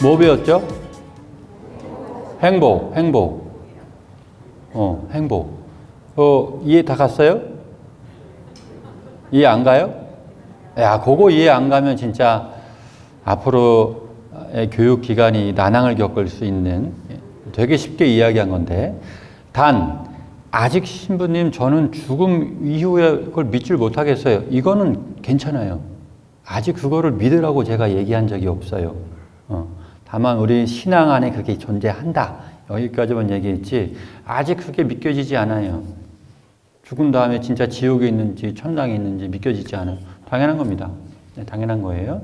뭐 배웠죠? 행복. 행복. 이해 다 갔어요? 이해 안 가요? 야, 그거 이해 안 가면 진짜 앞으로의 교육 기간이 난항을 겪을 수 있는 되게 쉽게 이야기한 건데, 단 아직 신부님 저는 죽음 이후에 그걸 믿질 못하겠어요. 이거는 괜찮아요. 아직 그거를 믿으라고 제가 얘기한 적이 없어요. 다만 우리 신앙 안에 그게 존재한다. 여기까지만 얘기했지 아직 그게 믿겨지지 않아요. 죽은 다음에 진짜 지옥에 있는지 천당에 있는지 믿겨지지 않아요. 당연한 겁니다. 네, 당연한 거예요.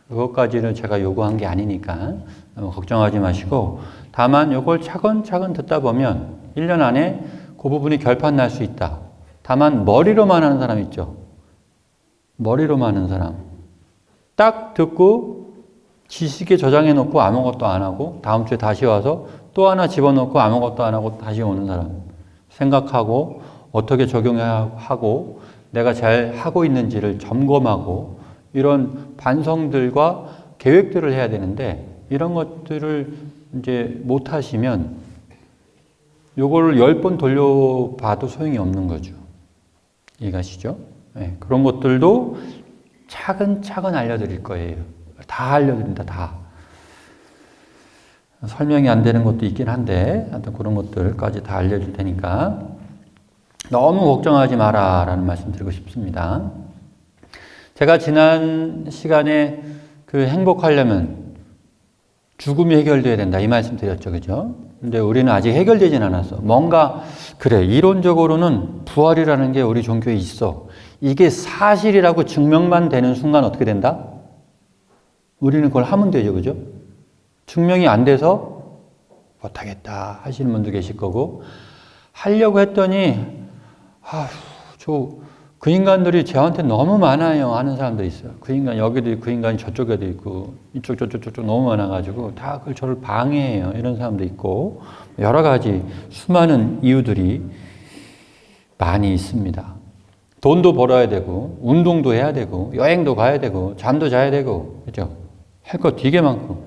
그것까지는 제가 요구한 게 아니니까 너무 걱정하지 마시고, 다만 이걸 차근차근 듣다 보면 1년 안에 그 부분이 결판 날 수 있다. 다만 머리로만 하는 사람 있죠. 머리로만 하는 사람. 딱 듣고 지식에 저장해 놓고 아무것도 안 하고 다음 주에 다시 와서 또 하나 집어넣고 아무것도 안 하고 다시 오는 사람. 생각하고 어떻게 적용해야 하고 내가 잘 하고 있는지를 점검하고 이런 반성들과 계획들을 해야 되는데, 이런 것들을 이제 못 하시면 요거를 10번 돌려봐도 소용이 없는 거죠. 이해가시죠? 네, 그런 것들도 차근차근 알려드릴 거예요. 다 알려드린다, 다. 설명이 안 되는 것도 있긴 한데, 하여튼 그런 것들까지 다 알려줄 테니까 너무 걱정하지 마라 라는 말씀 드리고 싶습니다. 제가 지난 시간에 그 행복하려면 죽음이 해결돼야 된다 이 말씀 드렸죠. 그죠? 근데 우리는 아직 해결되진 않았어. 뭔가 그래, 이론적으로는 부활이라는 게 우리 종교에 있어. 이게 사실이라고 증명만 되는 순간 어떻게 된다? 우리는 그걸 하면 되죠. 그죠? 증명이 안 돼서 못하겠다 하시는 분도 계실 거고, 하려고 했더니 그 인간들이 저한테 너무 많아요 하는 사람도 있어요. 그 인간 여기도 있고 그 인간이 저쪽에도 있고 이쪽 저쪽 너무 많아가지고 다 그걸 저를 방해해요 이런 사람도 있고, 여러 가지 수많은 이유들이 많이 있습니다. 돈도 벌어야 되고 운동도 해야 되고 여행도 가야 되고 잠도 자야 되고, 그죠? 할 거 되게 많고,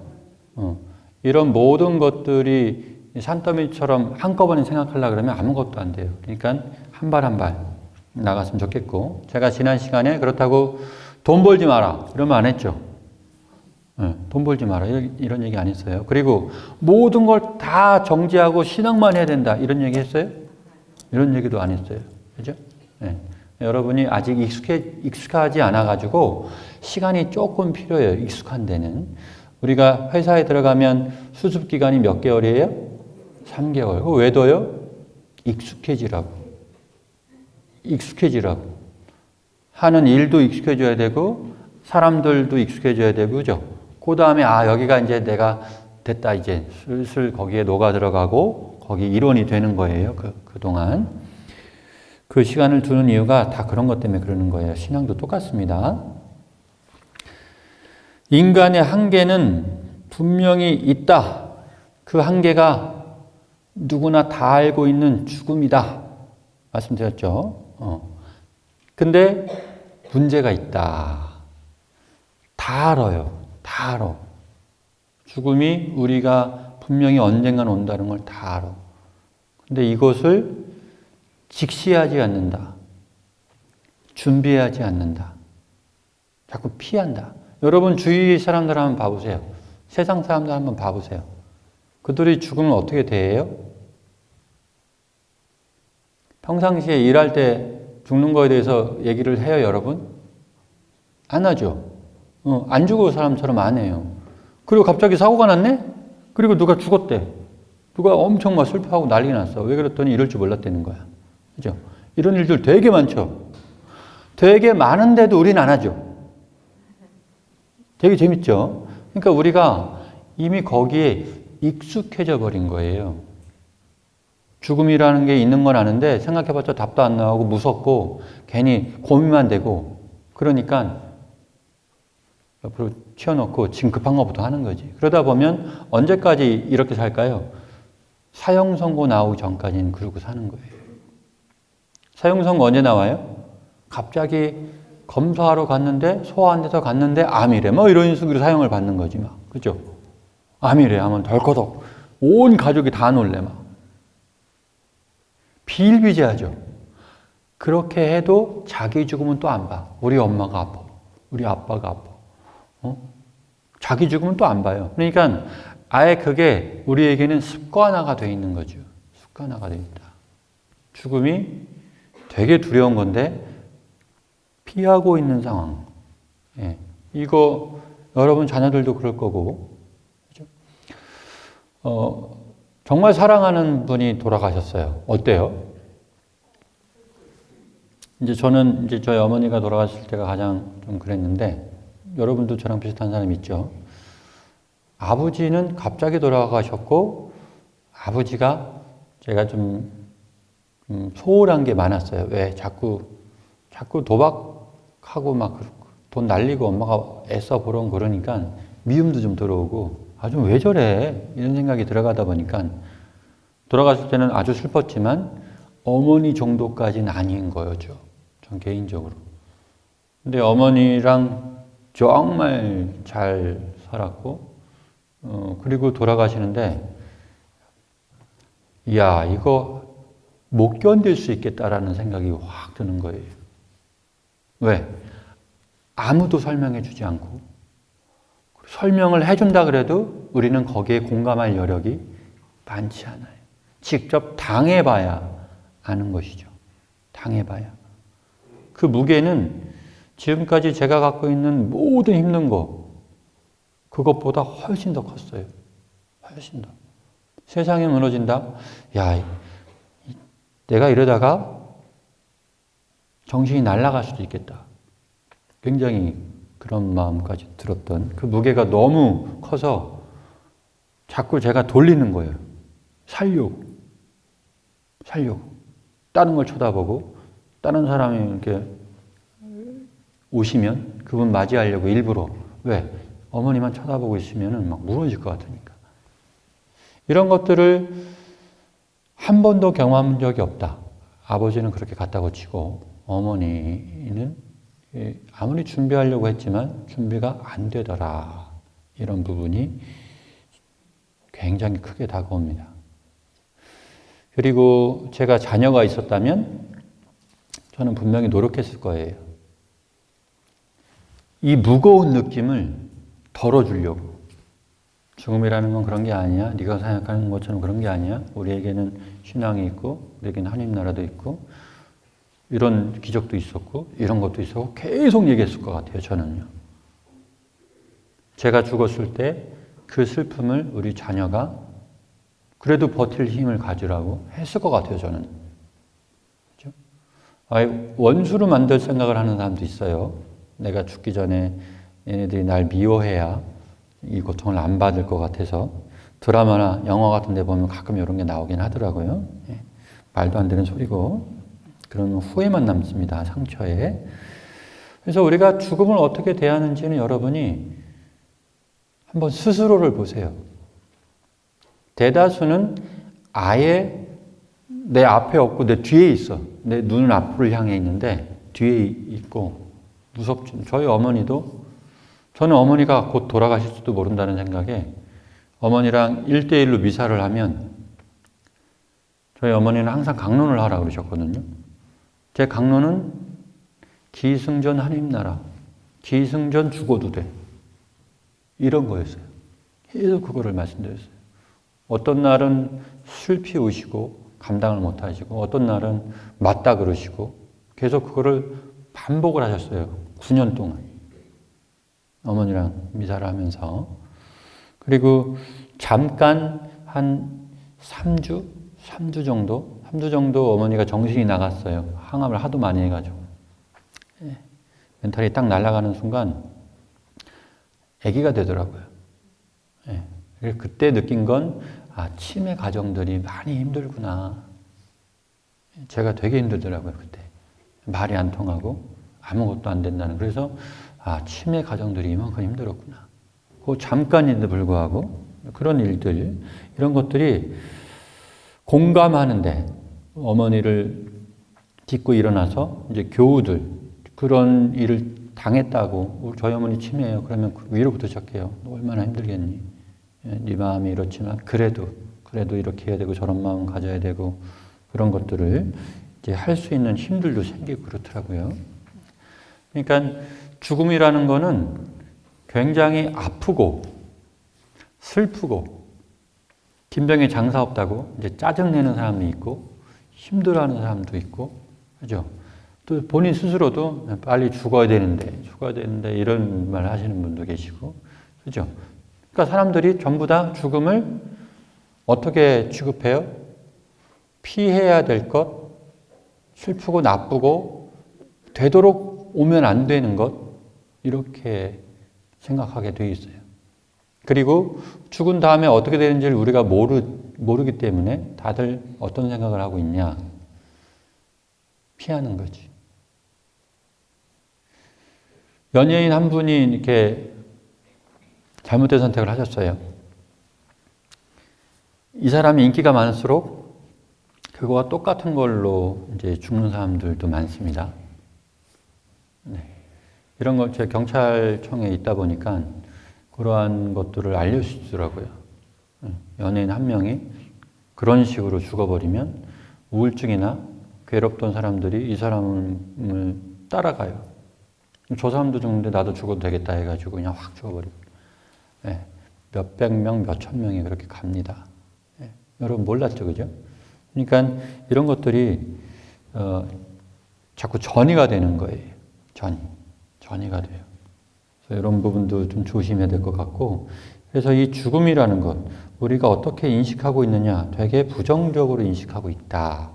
이런 모든 것들이 산더미처럼 한꺼번에 생각하려고 그러면 아무것도 안 돼요. 그러니까 한 발 한 발 나갔으면 좋겠고, 제가 지난 시간에 그렇다고 돈 벌지 마라 이러면 안 했죠. 돈 벌지 마라 이런 얘기 안 했어요. 그리고 모든 걸 다 정지하고 신앙만 해야 된다 이런 얘기 했어요? 이런 얘기도 안 했어요. 그죠? 네. 여러분이 아직 익숙하지 않아 가지고 시간이 조금 필요해요. 익숙한 데는. 우리가 회사에 들어가면 수습 기간이 몇 개월이에요? 3개월. 그거 왜 둬요? 익숙해지라고. 하는 일도 익숙해져야 되고 사람들도 익숙해져야 되고, 그죠? 그 다음에 여기가 이제 내가 됐다, 이제 슬슬 거기에 녹아 들어가고 거기 일원이 되는 거예요. 그동안 그 시간을 두는 이유가 다 그런 것 때문에 그러는 거예요. 신앙도 똑같습니다. 인간의 한계는 분명히 있다. 그 한계가 누구나 다 알고 있는 죽음이다 말씀드렸죠. 근데 문제가 있다. 다 알아요. 다 알아. 죽음이 우리가 분명히 언젠간 온다는 걸 다 알아. 근데 이것을 직시하지 않는다. 준비하지 않는다. 자꾸 피한다. 여러분 주위 사람들 한번 봐보세요. 세상 사람들 한번 봐보세요. 그들이 죽으면 어떻게 대해요? 평상시에 일할 때 죽는 거에 대해서 얘기를 해요, 여러분? 안 하죠. 안 죽은 사람처럼 안 해요. 그리고 갑자기 사고가 났네? 그리고 누가 죽었대. 누가 엄청 막 슬퍼하고 난리 났어. 왜 그랬더니 이럴 줄 몰랐다는 거야. 그죠? 이런 일들 되게 많죠. 되게 많은데도 우리는 안 하죠. 되게 재밌죠? 그러니까 우리가 이미 거기에 익숙해져 버린 거예요. 죽음이라는 게 있는 건 아는데 생각해봤자 답도 안 나오고 무섭고 괜히 고민만 되고, 그러니까 옆으로 튀어놓고 지금 급한 것부터 하는 거지. 그러다 보면 언제까지 이렇게 살까요? 사형 선고 나오기 전까지는 그러고 사는 거예요. 사형 선고 언제 나와요? 갑자기 검사하러 갔는데 소화한 데서 갔는데 암이래. 뭐 이런 식으로 사형을 받는 거지 막. 그죠? 암이래 하면 덜커덕 온 가족이 다 놀래 막. 비일비재하죠. 그렇게 해도 자기 죽음은 또 안 봐. 우리 엄마가 아파. 우리 아빠가 아파. 자기 죽음은 또 안 봐요. 그러니까 아예 그게 우리에게는 습관화가 돼 있는 거죠. 습관화가 돼 있다. 죽음이 되게 두려운 건데 피하고 있는 상황. 예. 이거 여러분 자녀들도 그럴 거고. 그죠? 정말 사랑하는 분이 돌아가셨어요. 어때요? 이제 저는 이제 저희 어머니가 돌아가실 때가 가장 좀 그랬는데 여러분도 저랑 비슷한 사람 있죠? 아버지는 갑자기 돌아가셨고 아버지가 제가 좀 소홀한 게 많았어요. 왜 자꾸 도박하고 막 돈 날리고 엄마가 애써 보러 그러니까 미움도 좀 들어오고 아주 왜 저래 이런 생각이 들어가다 보니까 돌아갔을 때는 아주 슬펐지만 어머니 정도까지는 아닌 거였죠. 전 개인적으로. 근데 어머니랑 정말 잘 살았고 그리고 돌아가시는데 이야 이거 못 견딜 수 있겠다라는 생각이 확 드는 거예요. 왜? 아무도 설명해 주지 않고 설명을 해준다 그래도 우리는 거기에 공감할 여력이 많지 않아요. 직접 당해봐야 아는 것이죠. 당해봐야. 그 무게는 지금까지 제가 갖고 있는 모든 힘든 거 그것보다 훨씬 더 컸어요. 훨씬 더. 세상이 무너진다? 야, 내가 이러다가 정신이 날아갈 수도 있겠다. 굉장히 그런 마음까지 들었던 그 무게가 너무 커서 자꾸 제가 돌리는 거예요. 살려고. 다른 걸 쳐다보고 다른 사람이 이렇게 오시면 그분 맞이하려고 일부러 왜? 어머니만 쳐다보고 있으면 막 무너질 것 같으니까. 이런 것들을 한 번도 경험한 적이 없다. 아버지는 그렇게 갔다고 치고 어머니는 아무리 준비하려고 했지만 준비가 안 되더라. 이런 부분이 굉장히 크게 다가옵니다. 그리고 제가 자녀가 있었다면 저는 분명히 노력했을 거예요. 이 무거운 느낌을 덜어주려고. 죽음이라는 건 그런 게 아니야. 네가 생각하는 것처럼 그런 게 아니야. 우리에게는 신앙이 있고 우리에게는 하나님 나라도 있고 이런 기적도 있었고 이런 것도 있었고 계속 얘기했을 것 같아요. 저는요. 제가 죽었을 때 그 슬픔을 우리 자녀가 그래도 버틸 힘을 가지라고 했을 것 같아요. 저는. 그렇죠? 원수로 만들 생각을 하는 사람도 있어요. 내가 죽기 전에 얘네들이 날 미워해야 이 고통을 안 받을 것 같아서 드라마나 영화 같은 데 보면 가끔 이런 게 나오긴 하더라고요. 말도 안 되는 소리고 그런 후회만 남습니다. 상처에. 그래서 우리가 죽음을 어떻게 대하는지는 여러분이 한번 스스로를 보세요. 대다수는 아예 내 앞에 없고 내 뒤에 있어. 내 눈 앞을 향해 있는데 뒤에 있고 무섭죠. 저희 어머니도 저는 어머니가 곧 돌아가실지도 모른다는 생각에 어머니랑 1대1로 미사를 하면 저희 어머니는 항상 강론을 하라고 그러셨거든요. 제 강론은 기승전 하나님 나라, 기승전 죽어도 돼. 이런 거였어요. 계속 그거를 말씀드렸어요. 어떤 날은 슬피 우시고 감당을 못 하시고 어떤 날은 맞다 그러시고 계속 그거를 반복을 하셨어요. 9년 동안. 어머니랑 미사를 하면서. 그리고 잠깐 한 3주 정도 어머니가 정신이 나갔어요. 항암을 하도 많이 해가지고. 멘탈이 딱 날아가는 순간 아기가 되더라고요. 그때 느낀 건 치매 가정들이 많이 힘들구나. 제가 되게 힘들더라고요. 그때. 말이 안 통하고 아무것도 안 된다는. 그래서 치매 가정들이 이만큼 힘들었구나. 그 잠깐인데 불구하고 그런 일들, 이런 것들이 공감하는데 어머니를 딛고 일어나서 이제 교우들 그런 일을 당했다고 저희 어머니 치매예요. 그러면 위로부터 시작해요. 너 얼마나 힘들겠니? 네 마음이 이렇지만 그래도 이렇게 해야 되고 저런 마음 가져야 되고 그런 것들을 이제 할 수 있는 힘들도 생기고 그렇더라고요. 그러니까 죽음이라는 거는 굉장히 아프고 슬프고 빈병에 장사 없다고 이제 짜증내는 사람도 있고 힘들어하는 사람도 있고 그죠? 또 본인 스스로도 빨리 죽어야 되는데 이런 말 하시는 분도 계시고 그죠? 그러니까 사람들이 전부 다 죽음을 어떻게 취급해요? 피해야 될 것, 슬프고 나쁘고 되도록 오면 안 되는 것 이렇게 생각하게 돼 있어요. 그리고 죽은 다음에 어떻게 되는지를 우리가 모르기 때문에 다들 어떤 생각을 하고 있냐? 피하는 거지. 연예인 한 분이 이렇게 잘못된 선택을 하셨어요. 이 사람이 인기가 많을수록 그거와 똑같은 걸로 이제 죽는 사람들도 많습니다. 네. 이런 걸 제가 경찰청에 있다 보니까 그러한 것들을 알려주더라고요. 연예인 한 명이 그런 식으로 죽어버리면 우울증이나 괴롭던 사람들이 이 사람을 따라가요. 저 사람도 죽는데 나도 죽어도 되겠다 해가지고 그냥 확 죽어버리고. 네. 몇백 명, 몇천 명이 그렇게 갑니다. 네. 여러분 몰랐죠, 그죠? 그러니까 이런 것들이 자꾸 전이가 되는 거예요. 전이가 돼요. 그래서 이런 부분도 좀 조심해야 될 것 같고, 그래서 이 죽음이라는 것, 우리가 어떻게 인식하고 있느냐, 되게 부정적으로 인식하고 있다.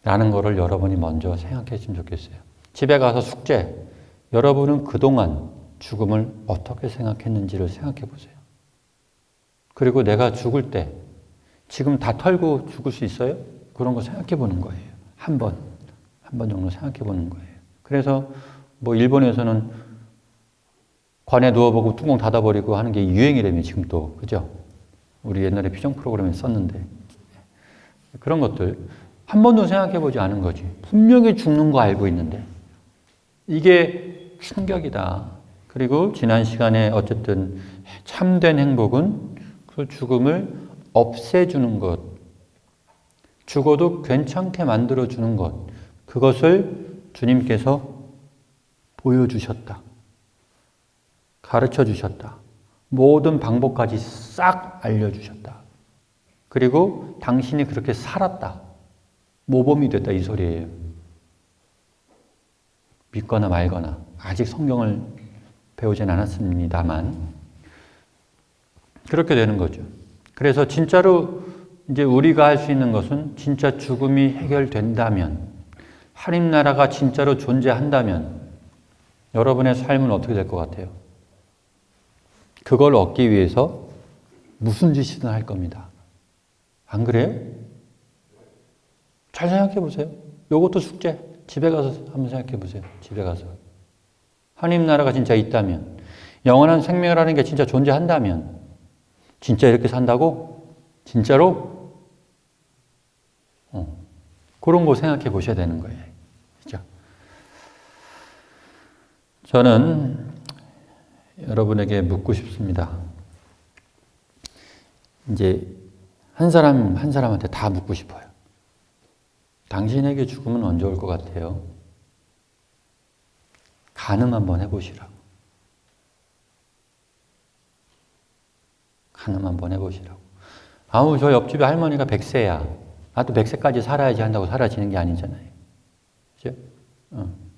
라는 거를 여러분이 먼저 생각했으면 좋겠어요. 집에 가서 숙제, 여러분은 그동안 죽음을 어떻게 생각했는지를 생각해 보세요. 그리고 내가 죽을 때, 지금 다 털고 죽을 수 있어요? 그런 거 생각해 보는 거예요. 한 번 정도 생각해 보는 거예요. 그래서 뭐 일본에서는 관에 누워보고 뚜껑 닫아버리고 하는 게 유행이라며 지금 또 그죠? 우리 옛날에 피정 프로그램에 썼는데 그런 것들 한 번도 생각해 보지 않은 거지. 분명히 죽는 거 알고 있는데 이게 충격이다. 그리고 지난 시간에 어쨌든 참된 행복은 그 죽음을 없애주는 것, 죽어도 괜찮게 만들어주는 것, 그것을 주님께서 보여주셨다. 가르쳐 주셨다. 모든 방법까지 싹 알려주셨다. 그리고 당신이 그렇게 살았다. 모범이 됐다 이 소리예요. 믿거나 말거나 아직 성경을 배우진 않았습니다만 그렇게 되는 거죠. 그래서 진짜로 이제 우리가 할 수 있는 것은 진짜 죽음이 해결된다면 하나님 나라가 진짜로 존재한다면 여러분의 삶은 어떻게 될 것 같아요? 그걸 얻기 위해서 무슨 짓이든 할 겁니다. 안 그래요? 잘 생각해 보세요. 요것도 숙제. 집에 가서 한번 생각해 보세요. 집에 가서. 하나님 나라가 진짜 있다면, 영원한 생명이라는 게 진짜 존재한다면, 진짜 이렇게 산다고? 진짜로? 그런 거 생각해 보셔야 되는 거예요. 그죠? 저는 여러분에게 묻고 싶습니다. 이제 한 사람 한 사람한테 다 묻고 싶어요. 당신에게 죽음은 언제 올 것 같아요? 가늠 한번 해보시라고. 가늠 한번 해보시라고. 아우, 저 옆집에 할머니가 100세야. 나도 100세까지 살아야지 한다고 사라지는 게 아니잖아요. 그죠?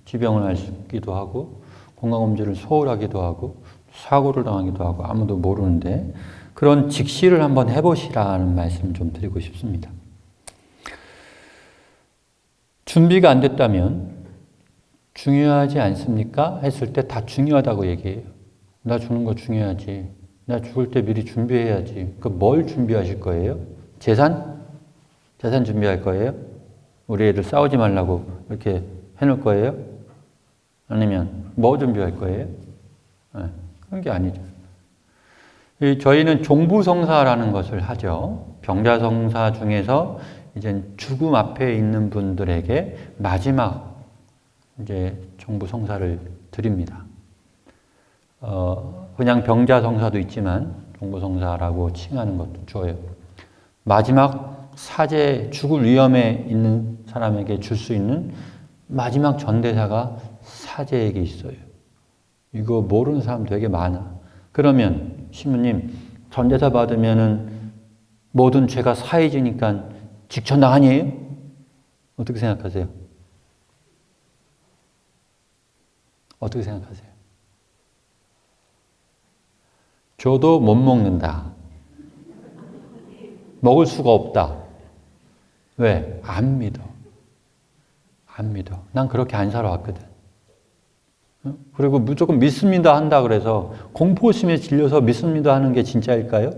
지병을 앓기도 하고, 건강검진을 소홀하기도 하고, 사고를 당하기도 하고, 아무도 모르는데, 그런 직시를 한번 해보시라는 말씀 좀 드리고 싶습니다. 준비가 안 됐다면, 중요하지 않습니까? 했을 때 다 중요하다고 얘기해요. 나 죽는 거 중요하지. 나 죽을 때 미리 준비해야지. 그 뭘 준비하실 거예요? 재산? 재산 준비할 거예요? 우리 애들 싸우지 말라고 이렇게 해놓을 거예요? 아니면 뭐 준비할 거예요? 네, 그런 게 아니죠. 저희는 종부성사라는 것을 하죠. 병자성사 중에서 이제 죽음 앞에 있는 분들에게 마지막 이제 종부성사를 드립니다. 그냥 병자성사도 있지만 종부성사라고 칭하는 것도 줘요. 마지막 사제 죽을 위험에 있는 사람에게 줄 수 있는 마지막 전대사가 사제에게 있어요. 이거 모르는 사람 되게 많아. 그러면 신부님 전대사 받으면은 모든 죄가 사해지니까 직천당 아니에요? 어떻게 생각하세요? 어떻게 생각하세요? 줘도 못 먹는다. 먹을 수가 없다. 왜? 안 믿어. 안 믿어. 난 그렇게 안 살아왔거든. 그리고 무조건 믿습니다 한다 그래서 공포심에 질려서 믿습니다 하는 게 진짜일까요?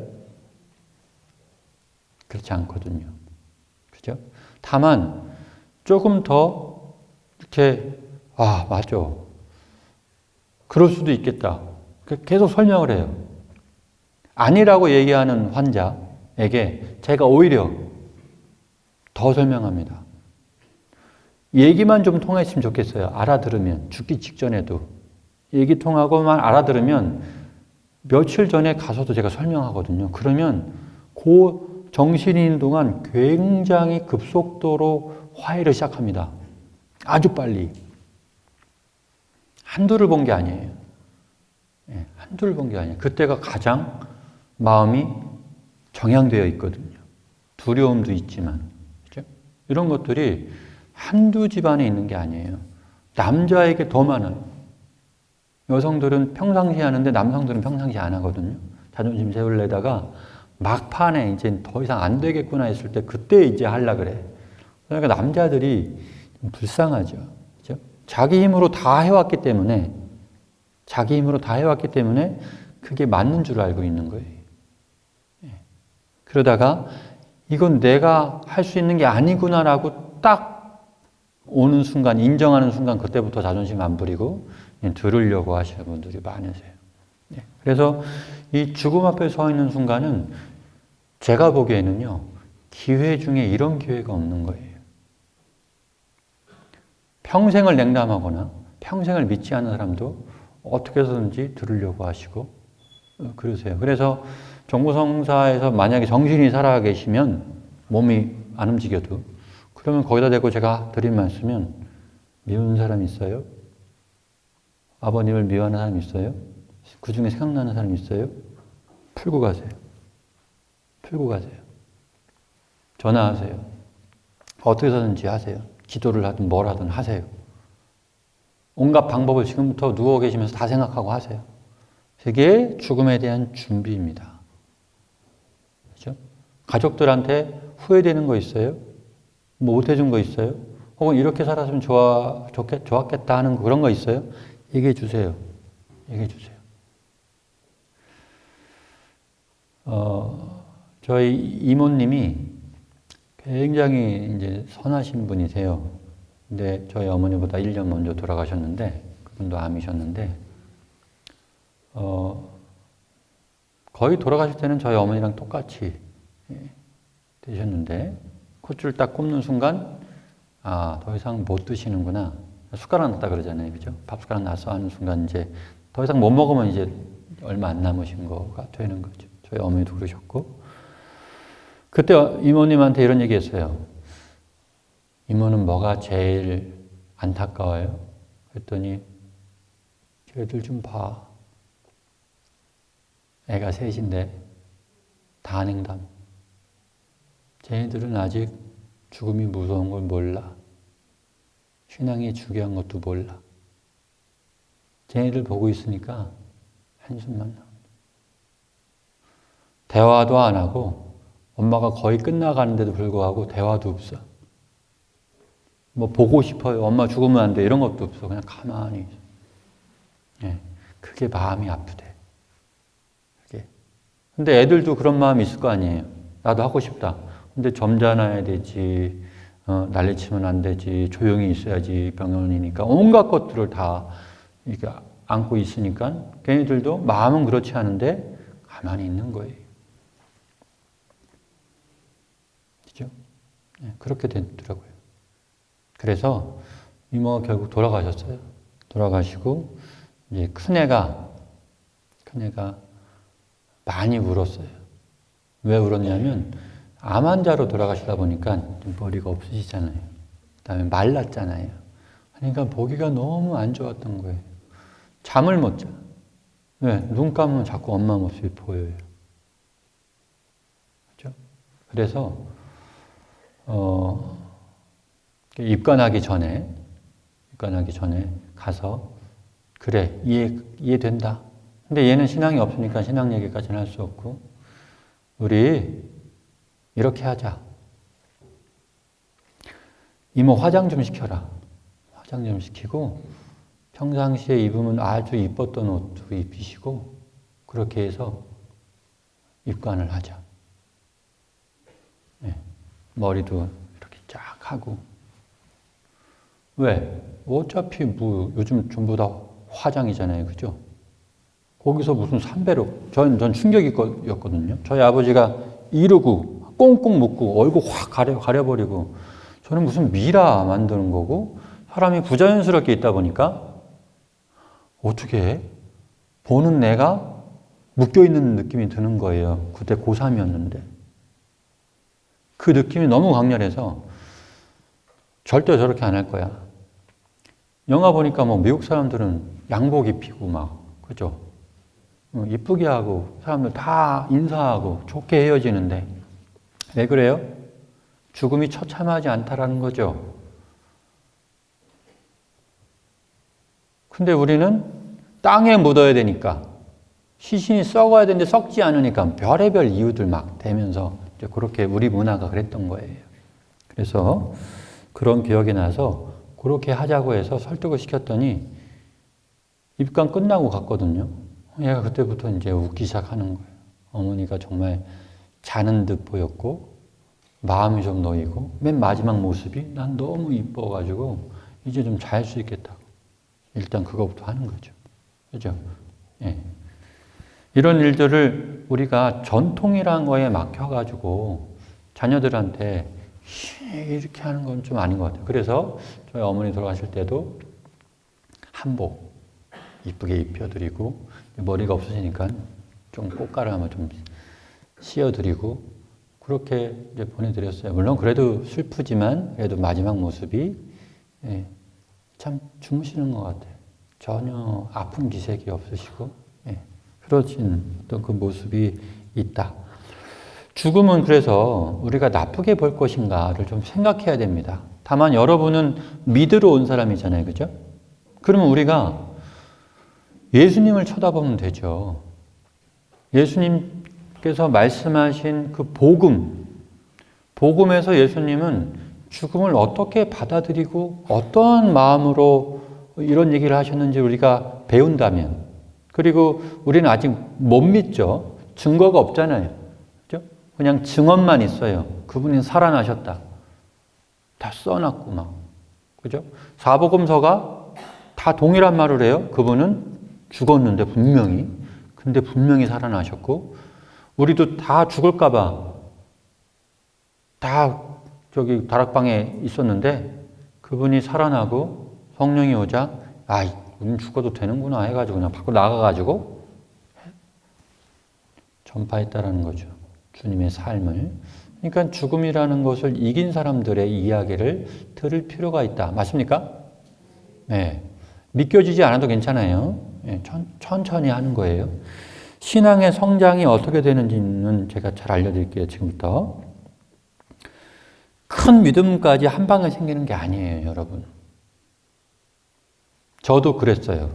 그렇지 않거든요. 그죠? 다만 조금 더 이렇게 맞아. 그럴 수도 있겠다. 계속 설명을 해요. 아니라고 얘기하는 환자에게 제가 오히려 더 설명합니다. 얘기만 좀 통했으면 좋겠어요. 알아들으면. 죽기 직전에도. 얘기 통하고만 알아들으면 며칠 전에 가서도 제가 설명하거든요. 그러면 그 정신이 있는 동안 굉장히 급속도로 화해를 시작합니다. 아주 빨리. 한두를 본 게 아니에요. 한두를 본 게 아니에요. 그때가 가장 마음이 정향되어 있거든요. 두려움도 있지만. 그렇죠? 이런 것들이 한두 집안에 있는 게 아니에요. 남자에게 더 많아요. 여성들은 평상시에 하는데 남성들은 평상시에 안 하거든요. 자존심 세우려다가 막판에 이제 더 이상 안 되겠구나 했을 때 그때 이제 하려 그래. 그러니까 남자들이 불쌍하죠. 그렇죠? 자기 힘으로 다 해왔기 때문에 그게 맞는 줄 알고 있는 거예요. 그러다가 이건 내가 할 수 있는 게 아니구나라고 딱 오는 순간, 인정하는 순간 그때부터 자존심 안 부리고 들으려고 하시는 분들이 많으세요. 그래서 이 죽음 앞에 서 있는 순간은 제가 보기에는요, 기회 중에 이런 기회가 없는 거예요. 평생을 냉담하거나 평생을 믿지 않는 사람도 어떻게 해서든지 들으려고 하시고 그러세요. 그래서 종부성사에서 만약에 정신이 살아계시면 몸이 안 움직여도 그러면 거기다 대고 제가 드린 말씀은 미운 사람 있어요? 아버님을 미워하는 사람 있어요? 그 중에 생각나는 사람 있어요? 풀고 가세요. 풀고 가세요. 전화하세요. 어떻게 해서든지 하세요. 기도를 하든 뭘 하든 하세요. 온갖 방법을 지금부터 누워 계시면서 다 생각하고 하세요. 그게 죽음에 대한 준비입니다. 그렇죠? 가족들한테 후회되는 거 있어요? 뭐 못해준 거 있어요? 혹은 이렇게 살았으면 좋았겠다 하는 그런 거 있어요? 얘기해 주세요. 얘기해 주세요. 저희 이모님이 굉장히 이제 선하신 분이세요. 근데 저희 어머니보다 1년 먼저 돌아가셨는데, 그분도 암이셨는데, 거의 돌아가실 때는 저희 어머니랑 똑같이 되셨는데, 콧줄 딱 꼽는 순간, 더 이상 못 드시는구나. 숟가락 놨다 그러잖아요. 그죠? 밥 숟가락 놨어 하는 순간 이제 더 이상 못 먹으면 이제 얼마 안 남으신 거가 되는 거죠. 저희 어머니도 그러셨고. 그때 이모님한테 이런 얘기 했어요. 이모는 뭐가 제일 안타까워요? 그랬더니, 쟤들 좀 봐. 애가 셋인데, 다 냉담. 쟤네들은 아직 죽음이 무서운 걸 몰라. 신앙이 중요한 것도 몰라. 쟤네들 보고 있으니까 한숨만 나온다. 대화도 안 하고 엄마가 거의 끝나가는데도 불구하고 대화도 없어. 뭐 보고 싶어요. 엄마 죽으면 안 돼. 이런 것도 없어. 그냥 가만히 있어. 그게 마음이 아프대. 그게. 근데 애들도 그런 마음이 있을 거 아니에요. 나도 하고 싶다. 근데 점잖아야 되지. 난리치면 안 되지. 조용히 있어야지. 병원이니까. 온갖 것들을 다 이렇게 안고 있으니까 걔네들도 마음은 그렇지 않은데 가만히 있는 거예요. 그죠? 그렇게 되더라고요. 그래서 이모가 결국 돌아가셨어요. 돌아가시고 이제 큰애가 많이 울었어요. 왜 울었냐면 암 환자로 돌아가시다 보니까 머리가 없으시잖아요. 그다음에 말랐잖아요. 그러니까 보기가 너무 안 좋았던 거예요. 잠을 못 자. 왜? 눈 감으면 자꾸 엄마 모습이 보여요. 그렇죠? 그래서 입관하기 전에 가서 그래 이해된다. 근데 얘는 신앙이 없으니까 신앙 얘기까지는 할 수 없고 우리 이렇게 하자. 이모 화장 좀 시켜라. 화장 좀 시키고 평상시에 입으면 아주 이뻤던 옷도 입히시고 그렇게 해서 입관을 하자. 네. 머리도 이렇게 쫙 하고 왜? 어차피 뭐 요즘 전부 다 화장이잖아요. 그죠? 거기서 무슨 3배로 전 충격이었거든요. 저희 아버지가 이러고 꽁꽁 묶고 얼굴 확 가려버리고 저는 무슨 미라 만드는 거고 사람이 부자연스럽게 있다 보니까 어떻게 해? 보는 내가 묶여있는 느낌이 드는 거예요. 그때 고3이었는데. 그 느낌이 너무 강렬해서 절대 저렇게 안 할 거야. 영화 보니까 뭐 미국 사람들은 양복 입히고 막, 그죠? 이쁘게 하고 사람들 다 인사하고 좋게 헤어지는데 왜 그래요? 죽음이 처참하지 않다라는 거죠. 근데 우리는 땅에 묻어야 되니까 시신이 썩어야 되는데 썩지 않으니까 별의별 이유들 막 대면서 이제 그렇게 우리 문화가 그랬던 거예요. 그래서 그런 기억이 나서 그렇게 하자고 해서 설득을 시켰더니 입관 끝나고 갔거든요. 얘가 그때부터 이제 웃기 시작하는 거예요. 어머니가 정말 자는 듯 보였고 마음이 좀 놓이고 맨 마지막 모습이 난 너무 이뻐가지고 이제 좀 잘 수 있겠다고. 일단 그거부터 하는 거죠. 그죠? 예. 이런 일들을 우리가 전통이라는 거에 막혀가지고 자녀들한테 이렇게 하는 건 좀 아닌 것 같아요. 그래서 저희 어머니 돌아가실 때도 한복 이쁘게 입혀드리고 머리가 없으시니까 좀 꽃가루 한번 좀 씌워드리고 그렇게 이제 보내드렸어요. 물론 그래도 슬프지만 그래도 마지막 모습이 참 주무시는 것 같아요. 전혀 아픈 기색이 없으시고 그러신 어떤 그 모습이 있다. 죽음은 그래서 우리가 나쁘게 볼 것인가를 좀 생각해야 됩니다. 다만 여러분은 믿으러 온 사람이잖아요. 그죠? 그러면 우리가 예수님을 쳐다보면 되죠. 예수님께서 말씀하신 그 복음에서 예수님은 죽음을 어떻게 받아들이고 어떠한 마음으로 이런 얘기를 하셨는지 우리가 배운다면, 그리고 우리는 아직 못 믿죠. 증거가 없잖아요. 그죠? 그냥 증언만 있어요. 그분이 살아나셨다. 다 써놨고 막. 그죠? 사복음서가 다 동일한 말을 해요. 그분은 죽었는데 분명히. 근데 분명히 살아나셨고, 우리도 다 죽을까봐 다 저기 다락방에 있었는데 그분이 살아나고 성령이 오자 우린 죽어도 되는구나 해가지고 그냥 밖으로 나가가지고 전파했다라는 거죠. 주님의 삶을. 그러니까 죽음이라는 것을 이긴 사람들의 이야기를 들을 필요가 있다. 맞습니까? 네. 믿겨지지 않아도 괜찮아요. 네. 천천히 하는 거예요. 신앙의 성장이 어떻게 되는지는 제가 잘 알려드릴게요. 지금부터. 큰 믿음까지 한 방에 생기는 게 아니에요, 여러분. 저도 그랬어요.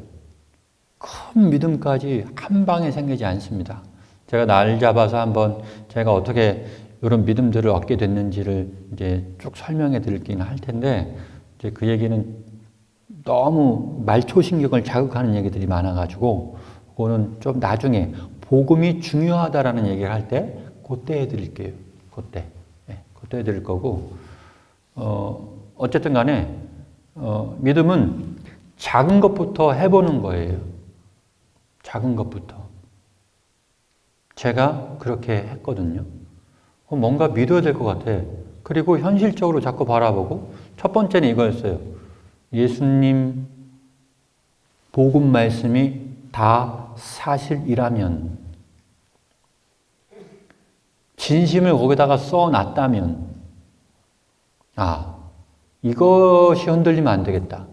큰 믿음까지 한 방에 생기지 않습니다. 제가 날 잡아서 한번 제가 어떻게 이런 믿음들을 얻게 됐는지를 이제 쭉 설명해 드리긴 할 텐데, 이제 그 얘기는 너무 말초신경을 자극하는 얘기들이 많아가지고, 그거는 좀 나중에 복음이 중요하다라는 얘기를 할 때, 그때 해드릴게요. 그때. 그때 해드릴 거고, 어쨌든 간에, 믿음은 작은 것부터 해보는 거예요. 작은 것부터. 제가 그렇게 했거든요. 뭔가 믿어야 될 것 같아. 그리고 현실적으로 자꾸 바라보고, 첫 번째는 이거였어요. 예수님 복음 말씀이 다 사실이라면, 진심을 거기다가 써놨다면, 아, 이것이 흔들리면 안 되겠다.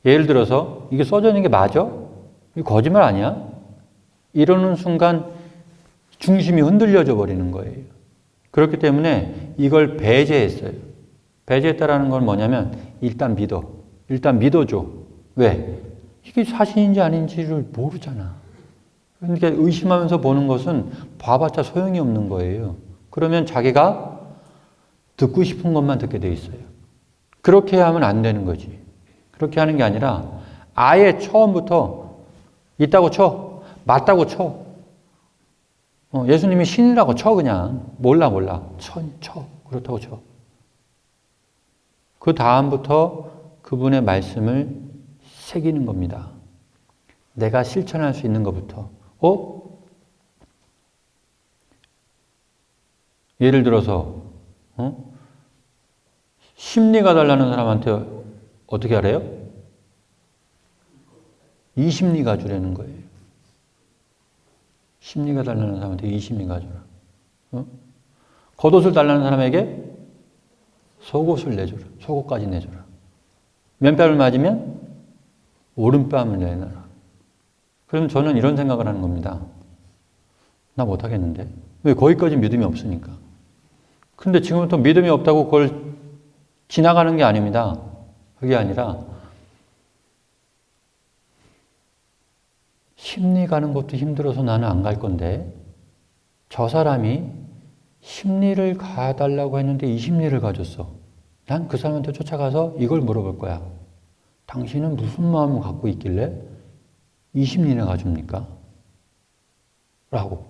예를 들어서 이게 써져 있는 게 맞아? 이거 거짓말 아니야? 이러는 순간 중심이 흔들려져 버리는 거예요. 그렇기 때문에 이걸 배제했어요. 배제했다라는 건 뭐냐면 일단 믿어. 일단 믿어줘. 왜? 이게 사실인지 아닌지를 모르잖아. 그러니까 의심하면서 보는 것은 봐봤자 소용이 없는 거예요. 그러면 자기가 듣고 싶은 것만 듣게 돼 있어요. 그렇게 하면 안 되는 거지. 그렇게 하는 게 아니라 아예 처음부터 있다고 쳐. 맞다고 쳐. 예수님이 신이라고 쳐 그냥. 몰라. 쳐. 그렇다고 쳐. 그 다음부터 그분의 말씀을 새기는 겁니다. 내가 실천할 수 있는 것부터. 예를 들어서 심리가 달라는 사람한테 어떻게 하래요? 이 심리 가주라는 거예요. 심리가 달라는 사람한테 이 심리 가주라. 겉옷을 달라는 사람에게 속옷을 내주라. 속옷까지 내주라. 맨뺨을 맞으면 오른뺨을 내놔라. 그럼 저는 이런 생각을 하는 겁니다. 나 못하겠는데? 왜? 거기까지 믿음이 없으니까. 근데 지금부터 믿음이 없다고 그걸 지나가는 게 아닙니다. 그게 아니라 심리 가는 것도 힘들어서 나는 안 갈 건데 저 사람이 심리를 가달라고 했는데 이 심리를 가졌어. 난 그 사람한테 쫓아가서 이걸 물어볼 거야. 당신은 무슨 마음을 갖고 있길래 이 심리를 가줍니까? 라고.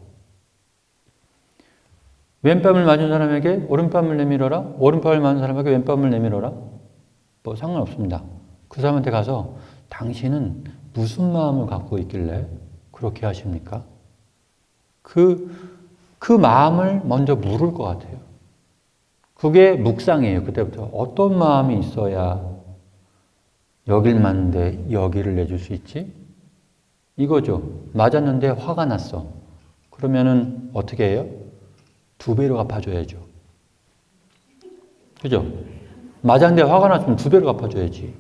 왼뺨을 맞은 사람에게 오른뺨을 내밀어라. 오른뺨을 맞은 사람에게 왼뺨을 내밀어라. 뭐 상관없습니다. 그 사람한테 가서 당신은 무슨 마음을 갖고 있길래 그렇게 하십니까? 그 마음을 먼저 물을 것 같아요. 그게 묵상이에요. 그때부터 어떤 마음이 있어야 여길 맞는데 여기를 내줄 수 있지? 이거죠. 맞았는데 화가 났어. 그러면은 어떻게 해요? 2배로 갚아줘야죠. 그죠? 맞았는데 화가 났으면 2배로 갚아줘야지.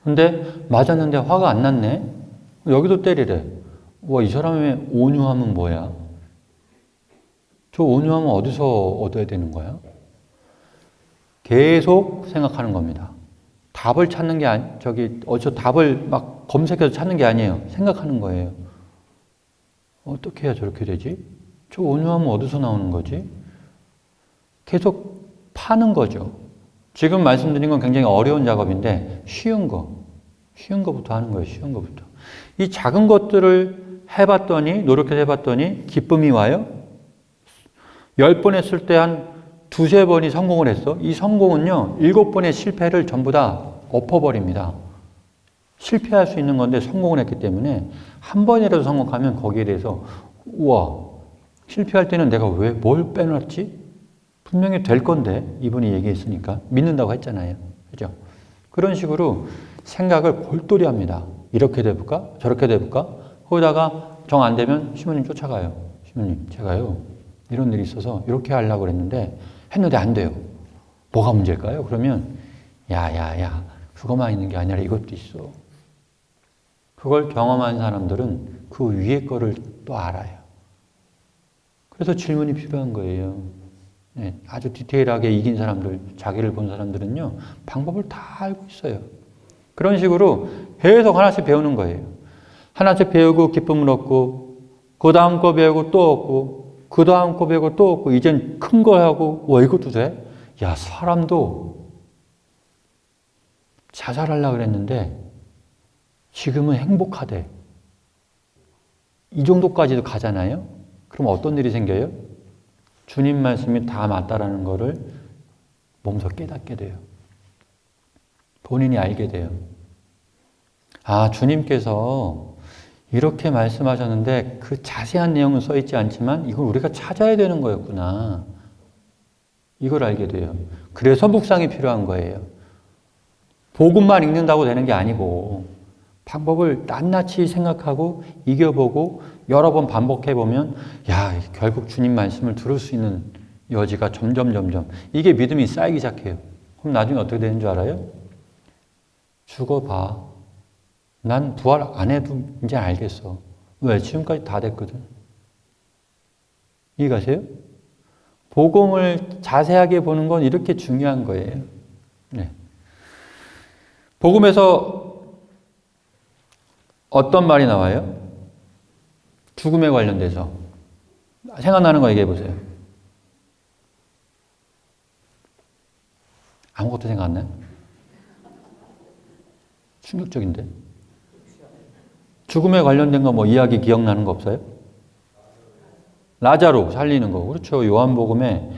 근데 맞았는데 화가 안 났네? 여기도 때리래. 와, 이 사람의 온유함은 뭐야? 저 온유함은 어디서 얻어야 되는 거야? 계속 생각하는 겁니다. 답을 찾는 게 저 답을 막 검색해서 찾는 게 아니에요. 생각하는 거예요. 어떻게 해야 저렇게 되지? 저 온유함은 어디서 나오는 거지? 계속 파는 거죠. 지금 말씀드린 건 굉장히 어려운 작업인데 쉬운 거부터 하는 거예요. 쉬운 거부터. 이 작은 것들을 해봤더니 노력해서 해봤더니 기쁨이 와요. 10번 했을 때 한 2-3번이 성공을 했어. 이 성공은요 7번의 실패를 전부 다 엎어버립니다. 실패할 수 있는 건데 성공을 했기 때문에 한 번이라도 성공하면 거기에 대해서 우와, 실패할 때는 내가 왜 뭘 빼놨지? 분명히 될 건데 이분이 얘기했으니까 믿는다고 했잖아요. 그죠? 그런 식으로 생각을 골똘히 합니다. 이렇게 돼볼까? 저렇게 돼볼까? 거기다가 정 안 되면 시모님 쫓아가요. 시모님, 제가요 이런 일이 있어서 이렇게 하려고 그랬는데 했는데 안 돼요. 뭐가 문제일까요? 그러면 야, 그거만 있는 게 아니라 이것도 있어. 그걸 경험한 사람들은 그 위에 거를 또 알아요. 그래서 질문이 필요한 거예요. 네, 아주 디테일하게 이긴 사람들, 자기를 본 사람들은요, 방법을 다 알고 있어요. 그런 식으로 계속 하나씩 배우는 거예요. 하나씩 배우고 기쁨을 얻고, 그 다음 거 배우고 또 얻고, 그 다음 거 배우고 또 얻고, 이젠 큰 거 하고, 와, 이것도 돼? 야, 사람도 자살하려고 그랬는데, 지금은 행복하대. 이 정도까지도 가잖아요? 그럼 어떤 일이 생겨요? 주님 말씀이 다 맞다라는 거를 몸소 깨닫게 돼요. 본인이 알게 돼요. 아, 주님께서 이렇게 말씀하셨는데 그 자세한 내용은 써 있지 않지만 이걸 우리가 찾아야 되는 거였구나. 이걸 알게 돼요. 그래서 묵상이 필요한 거예요. 복음만 읽는다고 되는 게 아니고 방법을 낱낱이 생각하고 이겨보고 여러 번 반복해보면 야, 결국 주님 말씀을 들을 수 있는 여지가 점점 이게 믿음이 쌓이기 시작해요. 그럼 나중에 어떻게 되는 줄 알아요? 죽어봐. 난 부활 안 해도 이제 알겠어. 왜? 지금까지 다 됐거든. 이해가세요? 복음을 자세하게 보는 건 이렇게 중요한 거예요. 네. 복음에서 어떤 말이 나와요? 죽음에 관련돼서. 생각나는 거 얘기해 보세요. 아무것도 생각 안 나요? 충격적인데? 죽음에 관련된 거 뭐 이야기 기억나는 거 없어요? 라자로 살리는 거. 그렇죠. 요한복음에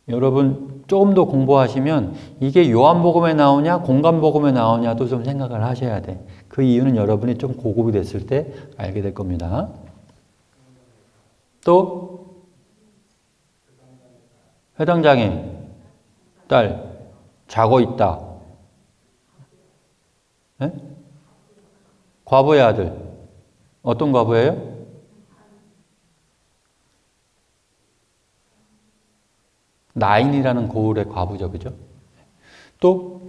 여러분 조금 더 공부하시면 이게 요한복음에 나오냐 공간복음에 나오냐도 좀 생각을 하셔야 돼. 그 이유는 여러분이 좀 고급이 됐을 때 알게 될 겁니다. 또 회당장님 딸 자고 있다. 네? 과부의 아들. 어떤 과부예요? 나인이라는 고을의 과부죠. 그죠? 또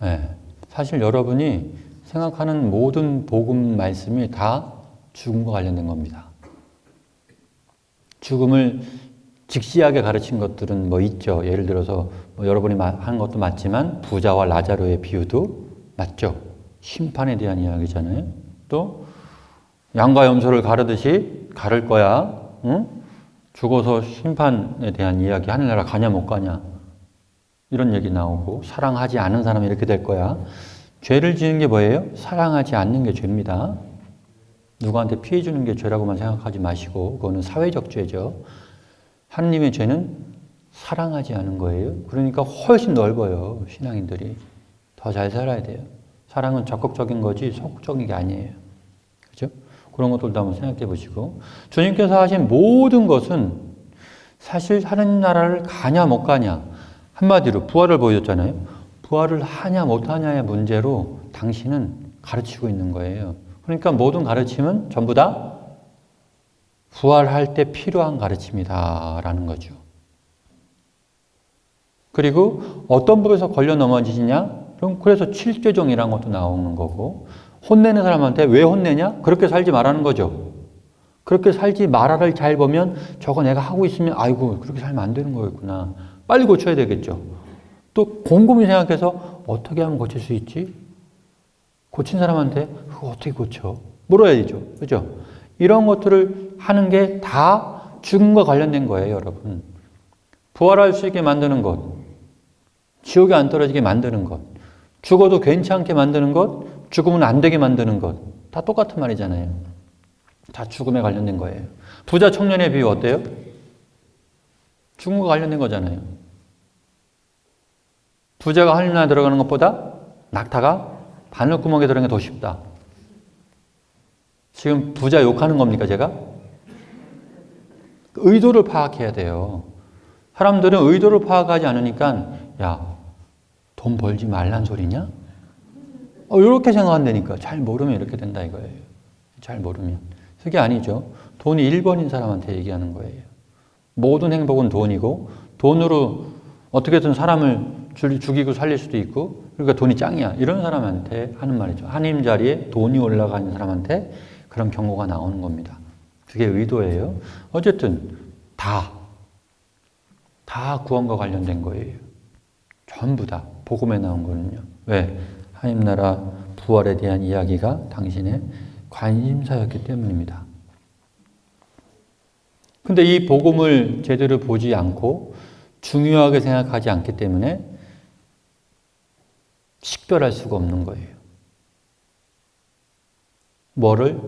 네. 사실 여러분이 생각하는 모든 복음 말씀이 다 죽음과 관련된 겁니다. 죽음을 직시하게 가르친 것들은 뭐 있죠. 예를 들어서 뭐 여러분이 하는 것도 맞지만 부자와 라자로의 비유도 맞죠. 심판에 대한 이야기잖아요. 또 양과 염소를 가르듯이 가를 거야. 응? 죽어서 심판에 대한 이야기. 하늘나라 가냐 못 가냐. 이런 얘기 나오고 사랑하지 않은 사람이 이렇게 될 거야. 죄를 지는 게 뭐예요? 사랑하지 않는 게 죄입니다. 누구한테 피해 주는 게 죄라고만 생각하지 마시고 그거는 사회적 죄죠. 하느님의 죄는 사랑하지 않은 거예요. 그러니까 훨씬 넓어요. 신앙인들이. 더 잘 살아야 돼요. 사랑은 적극적인 거지 소극적인 게 아니에요. 그렇죠? 그런 것들도 한번 생각해 보시고 주님께서 하신 모든 것은 사실 하느님 나라를 가냐 못 가냐 한마디로 부활을 보여줬잖아요. 부활을 하냐 못하냐의 문제로 당신은 가르치고 있는 거예요. 그러니까 모든 가르침은 전부 다 부활할 때 필요한 가르침이다라는 거죠. 그리고 어떤 법에서 걸려 넘어지냐? 그럼 그래서 칠죄종이라는 것도 나오는 거고 혼내는 사람한테 왜 혼내냐? 그렇게 살지 말라는 거죠. 그렇게 살지 말아를 잘 보면 저거 내가 하고 있으면 아이고 그렇게 살면 안 되는 거였구나. 빨리 고쳐야 되겠죠. 또 곰곰이 생각해서 어떻게 하면 고칠 수 있지? 고친 사람한테 그거 어떻게 고쳐? 물어야죠. 그죠? 이런 것들을 하는 게 다 죽음과 관련된 거예요, 여러분. 부활할 수 있게 만드는 것, 지옥에 안 떨어지게 만드는 것, 죽어도 괜찮게 만드는 것, 죽으면 안 되게 만드는 것, 다 똑같은 말이잖아요. 다 죽음에 관련된 거예요. 부자 청년의 비유 어때요? 죽음과 관련된 거잖아요. 부자가 하늘나라에 들어가는 것보다 낙타가 바늘구멍에 들어가는 게 더 쉽다. 지금 부자 욕하는 겁니까, 제가? 의도를 파악해야 돼요. 사람들은 의도를 파악하지 않으니까, 야, 돈 벌지 말란 소리냐? 이렇게 생각한다니까. 잘 모르면 이렇게 된다 이거예요. 잘 모르면. 그게 아니죠. 돈이 1번인 사람한테 얘기하는 거예요. 모든 행복은 돈이고, 돈으로 어떻게든 사람을 죽이고 살릴 수도 있고, 그러니까 돈이 짱이야. 이런 사람한테 하는 말이죠. 하나님 자리에 돈이 올라가는 사람한테 그런 경고가 나오는 겁니다. 그게 의도예요. 어쨌든 다 구원과 관련된 거예요. 전부 다 복음에 나온 거는요. 왜? 하나님 나라 부활에 대한 이야기가 당신의 관심사였기 때문입니다. 근데 이 복음을 제대로 보지 않고 중요하게 생각하지 않기 때문에 식별할 수가 없는 거예요. 뭐를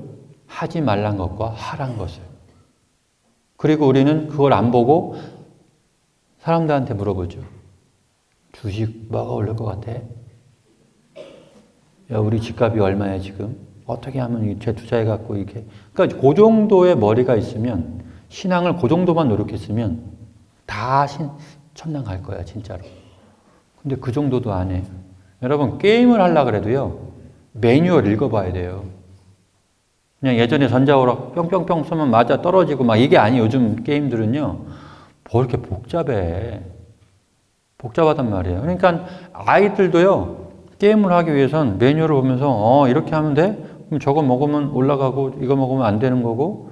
하지 말란 것과 하란 것을. 그리고 우리는 그걸 안 보고 사람들한테 물어보죠. 주식 뭐가 오를 것 같아? 야, 우리 집값이 얼마야 지금? 어떻게 하면 재투자해갖고 이렇게. 그러니까 그 정도의 머리가 있으면 신앙을 그 정도만 노력했으면 다 천당 갈 거야 진짜로. 근데 그 정도도 안 해요. 여러분, 게임을 하려고 그래도요, 매뉴얼 읽어봐야 돼요. 그냥 예전에 전자오락 뿅뿅뿅 쏘면 맞아 떨어지고 막 이게 아니에요. 요즘 게임들은요, 뭐 이렇게 복잡해. 복잡하단 말이에요. 그러니까 아이들도요, 게임을 하기 위해선 매뉴얼을 보면서, 이렇게 하면 돼? 그럼 저거 먹으면 올라가고, 이거 먹으면 안 되는 거고,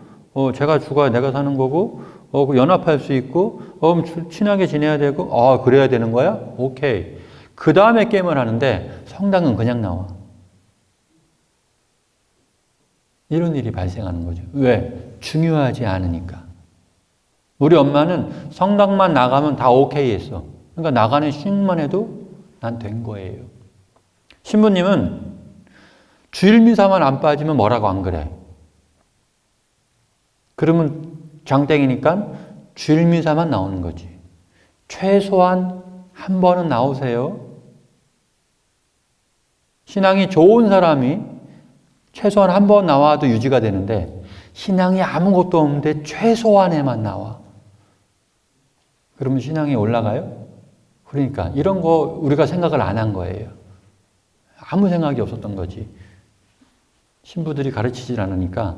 제가 죽어야 내가 사는 거고, 그 연합할 수 있고, 그럼 친하게 지내야 되고, 그래야 되는 거야? 오케이. 그 다음에 게임을 하는데 성당은 그냥 나와. 이런 일이 발생하는 거죠. 왜? 중요하지 않으니까. 우리 엄마는 성당만 나가면 다 오케이 했어. 그러니까 나가는 싱만 해도 난 된 거예요. 신부님은 주일 미사만 안 빠지면 뭐라고 안 그래. 그러면 장땡이니까 주일 미사만 나오는 거지. 최소한 한 번은 나오세요. 신앙이 좋은 사람이 최소한 한 번 나와도 유지가 되는데 신앙이 아무것도 없는데 최소한에만 나와. 그러면 신앙이 올라가요? 그러니까 이런 거 우리가 생각을 안 한 거예요. 아무 생각이 없었던 거지. 신부들이 가르치질 않으니까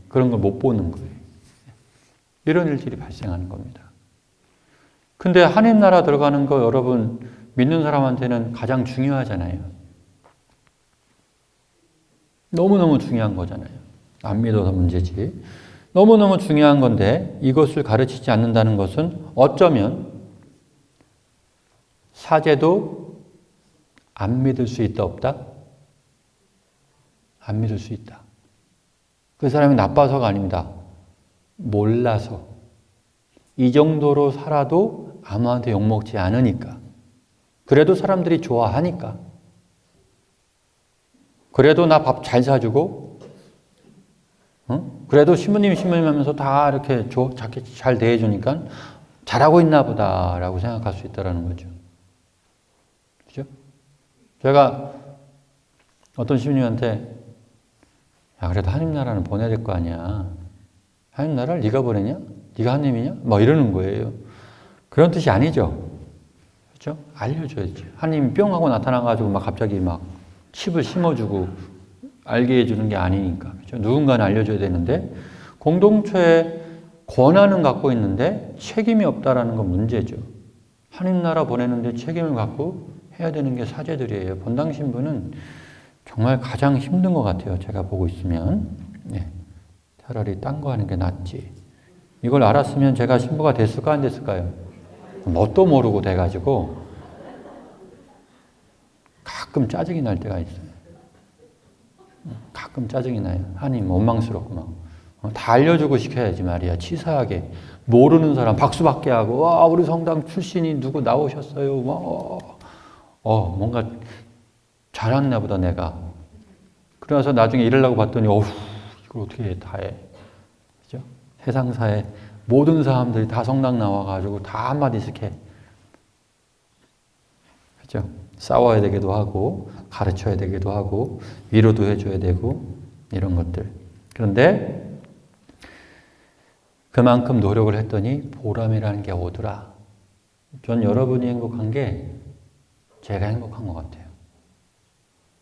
그런 걸 못 보는 거예요. 이런 일들이 발생하는 겁니다. 근데 하나님 나라 들어가는 거 여러분 믿는 사람한테는 가장 중요하잖아요. 너무너무 중요한 거잖아요. 안 믿어서 문제지. 너무너무 중요한 건데 이것을 가르치지 않는다는 것은 어쩌면 사제도 안 믿을 수 있다 없다? 안 믿을 수 있다. 그 사람이 나빠서가 아닙니다. 몰라서. 이 정도로 살아도 아무한테 욕먹지 않으니까. 그래도 사람들이 좋아하니까. 그래도 나 밥 잘 사주고, 그래도 신부님 하면서 다 이렇게 잘 대해주니까 잘하고 있나 보다라고 생각할 수 있다는 거죠. 그죠? 제가 어떤 신부님한테, 야, 그래도 하나님 나라는 보내야 될 거 아니야. 하나님 나라를 네가 보내냐? 네가 하나님이냐? 뭐 이러는 거예요. 그런 뜻이 아니죠. 그렇죠? 알려줘야죠. 하나님이 뿅 하고 나타나가지고 막 갑자기 막 칩을 심어주고 알게 해주는 게 아니니까. 그렇죠? 누군가는 알려줘야 되는데 공동체에 권한은 갖고 있는데 책임이 없다라는 건 문제죠. 하나님 나라 보내는데 책임을 갖고 해야 되는 게 사제들이에요. 본당 신부는 정말 가장 힘든 것 같아요. 제가 보고 있으면. 네. 차라리 딴 거 하는 게 낫지. 이걸 알았으면 제가 신부가 됐을까 안 됐을까요? 뭣도 모르고 돼가지고 가끔 짜증이 날 때가 있어요. 가끔 짜증이 나요. 하나님 원망스럽고 막. 다 알려주고 시켜야지 말이야. 치사하게. 모르는 사람 박수받게 하고 와 우리 성당 출신이 누구 나오셨어요. 뭔가 잘했나 보다 내가. 그래서 나중에 이러려고 봤더니 이걸 어떻게 다 해. 그죠? 세상사에 모든 사람들이 다 성당 나와가지고 다 한마디씩 해. 그죠? 싸워야 되기도 하고, 가르쳐야 되기도 하고, 위로도 해줘야 되고, 이런 것들. 그런데 그만큼 노력을 했더니 보람이라는 게 오더라. 전 여러분이 행복한 게 제가 행복한 것 같아요.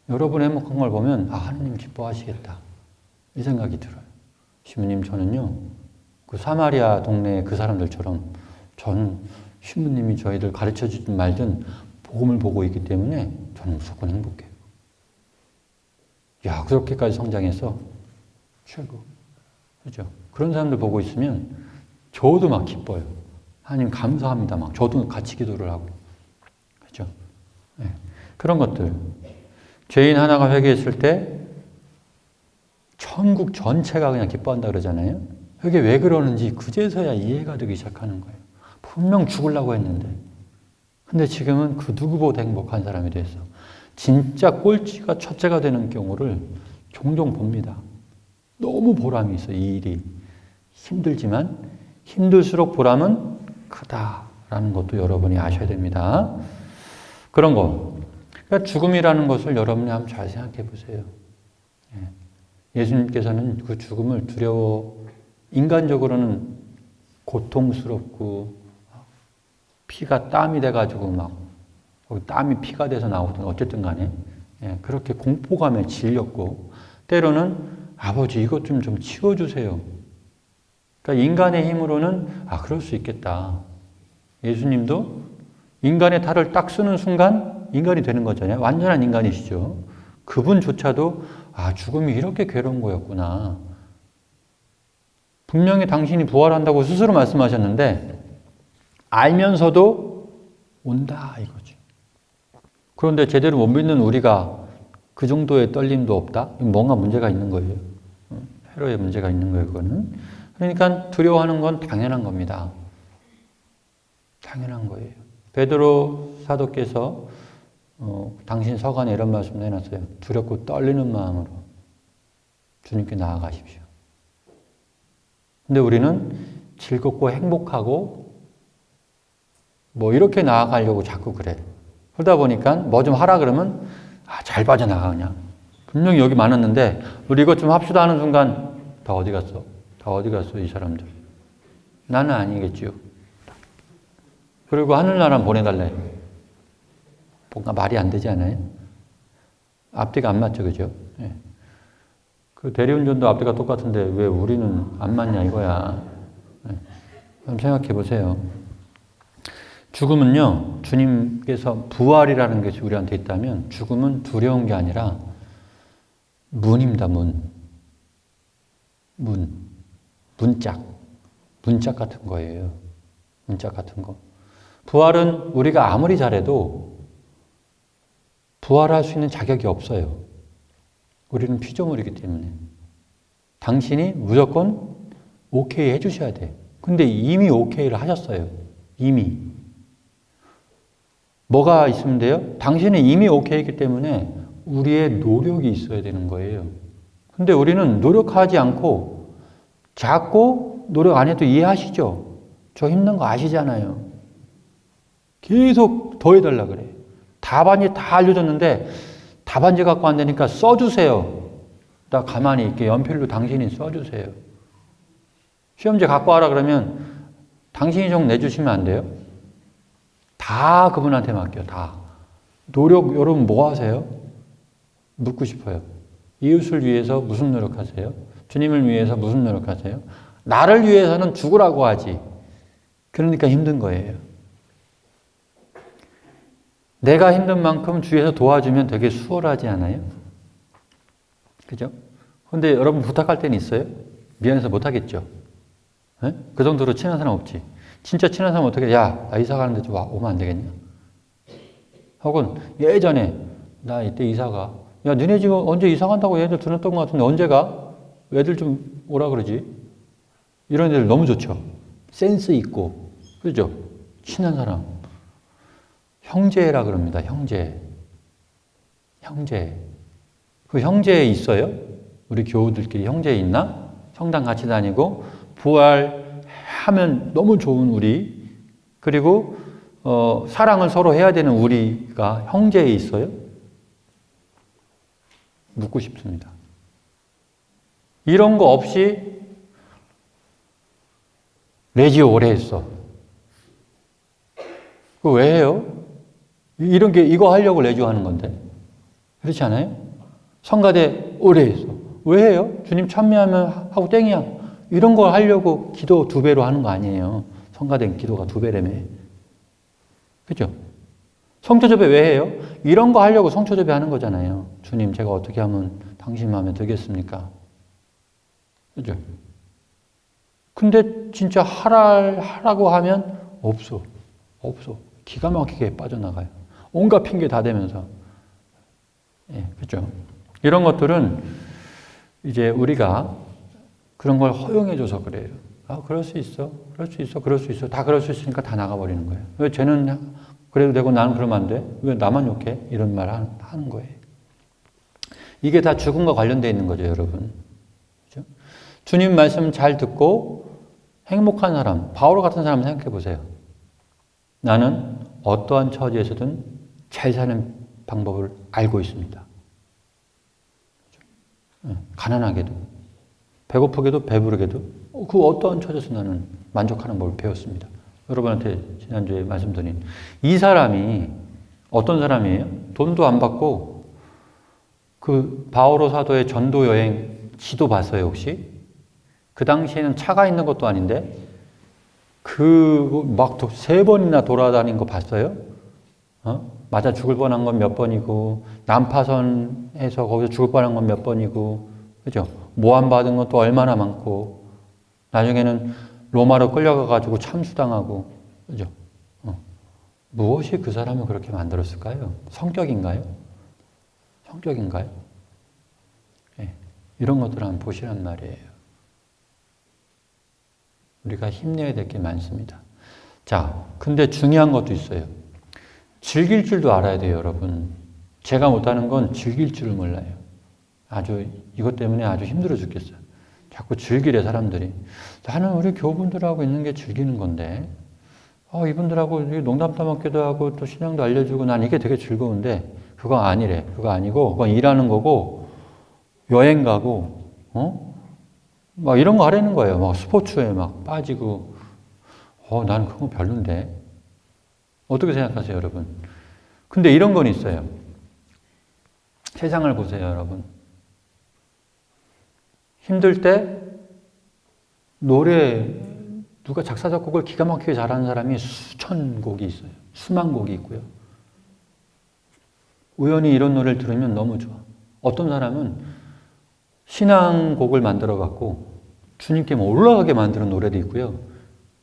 여러분이 행복한 걸 보면, 하나님 기뻐하시겠다. 이 생각이 들어요. 신부님, 저는요, 그 사마리아 동네 그 사람들처럼 전 신부님이 저희들 가르쳐 주든 말든 복음을 보고 있기 때문에 저는 무조건 행복해요. 야, 그렇게까지 성장해서 최고. 그죠? 그런 사람들 보고 있으면 저도 막 기뻐요. 하나님 감사합니다. 막 저도 같이 기도를 하고. 그죠? 네. 그런 것들. 죄인 하나가 회개했을 때 천국 전체가 그냥 기뻐한다 그러잖아요. 그게 왜 그러는지 그제서야 이해가 되기 시작하는 거예요. 분명 죽으려고 했는데. 근데 지금은 그 누구보다 행복한 사람이 돼서 진짜 꼴찌가 첫째가 되는 경우를 종종 봅니다. 너무 보람이 있어요. 이 일이. 힘들지만 힘들수록 보람은 크다라는 것도 여러분이 아셔야 됩니다. 그런 거. 그러니까 죽음이라는 것을 여러분이 한번 잘 생각해 보세요. 예수님께서는 그 죽음을 인간적으로는 고통스럽고 피가 땀이 돼가지고 막 거기 땀이 피가 돼서 나오든 어쨌든 간에 예, 그렇게 공포감에 질렸고 때로는 아버지 이것 좀 치워주세요. 그러니까 인간의 힘으로는 그럴 수 있겠다. 예수님도 인간의 탈을 딱 쓰는 순간 인간이 되는 거잖아요. 완전한 인간이시죠. 그분조차도 죽음이 이렇게 괴로운 거였구나. 분명히 당신이 부활한다고 스스로 말씀하셨는데 알면서도 온다 이거지. 그런데 제대로 못 믿는 우리가 그 정도의 떨림도 없다? 뭔가 문제가 있는 거예요. 회로에 문제가 있는 거예요, 그거는. 그러니까 두려워하는 건 당연한 겁니다. 당연한 거예요. 베드로 사도께서 당신 서간에 이런 말씀을 해놨어요. 두렵고 떨리는 마음으로 주님께 나아가십시오. 근데 우리는 즐겁고 행복하고 이렇게 나아가려고 자꾸 그래. 그러다 보니까 뭐 좀 하라 그러면 잘 빠져나가 그냥. 분명히 여기 많았는데 우리 이것 좀 합시다 하는 순간 다 어디 갔어? 다 어디 갔어 이 사람들. 나는 아니겠지요. 그리고 하늘나라 보내달래. 뭔가 말이 안 되지 않아요? 앞뒤가 안 맞죠, 그죠? 예. 그 대리운전도 앞뒤가 똑같은데 왜 우리는 안 맞냐 이거야. 예. 한번 생각해 보세요. 죽음은요, 주님께서 부활이라는 것이 우리한테 있다면 죽음은 두려운 게 아니라 문입니다, 문. 문짝. 문짝 같은 거예요. 문짝 같은 거. 부활은 우리가 아무리 잘해도 부활할 수 있는 자격이 없어요. 우리는 피조물이기 때문에. 당신이 무조건 오케이 해주셔야 돼. 근데 이미 오케이를 하셨어요. 이미. 뭐가 있으면 돼요? 당신은 이미 오케이이기 때문에 우리의 노력이 있어야 되는 거예요. 근데 우리는 노력하지 않고 자꾸 노력 안 해도 이해하시죠? 저 힘든 거 아시잖아요. 계속 더 해달라 그래. 답안지 다 알려줬는데 답안지 갖고 안 되니까 써주세요. 나 가만히 있게 연필로 당신이 써주세요. 시험지 갖고 와라 그러면 당신이 좀 내주시면 안 돼요? 다 그분한테 맡겨. 다. 노력 여러분 뭐 하세요? 묻고 싶어요. 이웃을 위해서 무슨 노력하세요? 주님을 위해서 무슨 노력하세요? 나를 위해서는 죽으라고 하지. 그러니까 힘든 거예요. 내가 힘든 만큼 주위에서 도와주면 되게 수월하지 않아요? 그죠? 근데 여러분 부탁할 때는 있어요? 미안해서 못하겠죠? 네? 그 정도로 친한 사람 없지? 진짜 친한 사람 어떻게, 야, 나 이사 가는데 좀 오면 안 되겠냐? 혹은 예전에, 나 이때 이사 가. 야, 너네 집 언제 이사 간다고 얘들 들었던 것 같은데 언제 가? 애들 좀 오라 그러지? 이런 애들 너무 좋죠? 센스 있고, 그죠? 친한 사람. 형제라 그럽니다. 형제. 형제. 그 형제 있어요? 우리 교우들끼리 형제 있나? 성당 같이 다니고 부활하면 너무 좋은 우리 그리고 사랑을 서로 해야 되는 우리가 형제에 있어요? 묻고 싶습니다. 이런 거 없이 레지오 오래 했어. 그거 왜 해요? 이런 게 이거 하려고 레지오 하는 건데. 그렇지 않아요? 성가대 오래 했어. 왜 해요? 주님 찬미하면 하고 땡이야. 이런 거 하려고 기도 2배로 하는 거 아니에요. 성가대 기도가 2배라며. 그죠? 성초접에 왜 해요? 이런 거 하려고 성초접에 하는 거잖아요. 주님 제가 어떻게 하면 당신 마음에 들겠습니까? 그죠? 근데 진짜 하라고 하면 없어. 기가 막히게 빠져나가요. 온갖 핑계 다 대면서. 예, 그죠? 이런 것들은 이제 우리가 그런 걸 허용해줘서 그래요. 그럴 수 있어. 다 그럴 수 있으니까 다 나가버리는 거예요. 왜 쟤는 그래도 되고 나는 그러면 안 돼? 왜 나만 욕해? 이런 말 하는 거예요. 이게 다 죽음과 관련되어 있는 거죠, 여러분. 그죠? 주님 말씀 잘 듣고 행복한 사람, 바울 같은 사람 생각해 보세요. 나는 어떠한 처지에서든 잘 사는 방법을 알고 있습니다. 가난하게도, 배고프게도, 배부르게도 그 어떠한 처지에서 나는 만족하는 법을 배웠습니다. 여러분한테 지난주에 말씀드린 이 사람이 어떤 사람이에요? 돈도 안 받고 그 바오로 사도의 전도 여행 지도 봤어요, 혹시? 그 당시에는 차가 있는 것도 아닌데 그 막 3번이나 돌아다닌 거 봤어요? 맞아 죽을 뻔한 건 몇 번이고 난파선에서 거기서 죽을 뻔한 건 몇 번이고 그죠? 모함 받은 것도 얼마나 많고 나중에는 로마로 끌려가가지고 참수당하고 그죠? 무엇이 그 사람을 그렇게 만들었을까요? 성격인가요? 성격인가요? 네. 이런 것들을 한번 보시란 말이에요. 우리가 힘내야 될 게 많습니다. 자, 근데 중요한 것도 있어요. 즐길 줄도 알아야 돼요, 여러분. 제가 못하는 건 즐길 줄을 몰라요. 아주 이것 때문에 아주 힘들어 죽겠어요. 자꾸 즐기래 사람들이. 나는 우리 교우분들하고 있는 게 즐기는 건데 이분들하고 농담 따먹기도 하고 또 신앙도 알려주고 난 이게 되게 즐거운데 그거 아니래. 그거 아니고 그건 일하는 거고 여행 가고 막 이런 거 하라는 거예요. 막 스포츠에 막 빠지고 나는 그거 별론데. 어떻게 생각하세요, 여러분? 근데 이런 건 있어요. 세상을 보세요, 여러분. 힘들 때 노래 누가 작사 작곡을 기가 막히게 잘하는 사람이 수천 곡이 있어요. 수만 곡이 있고요. 우연히 이런 노래를 들으면 너무 좋아. 어떤 사람은 신앙곡을 만들어 갖고 주님께 올라가게 만드는 노래도 있고요.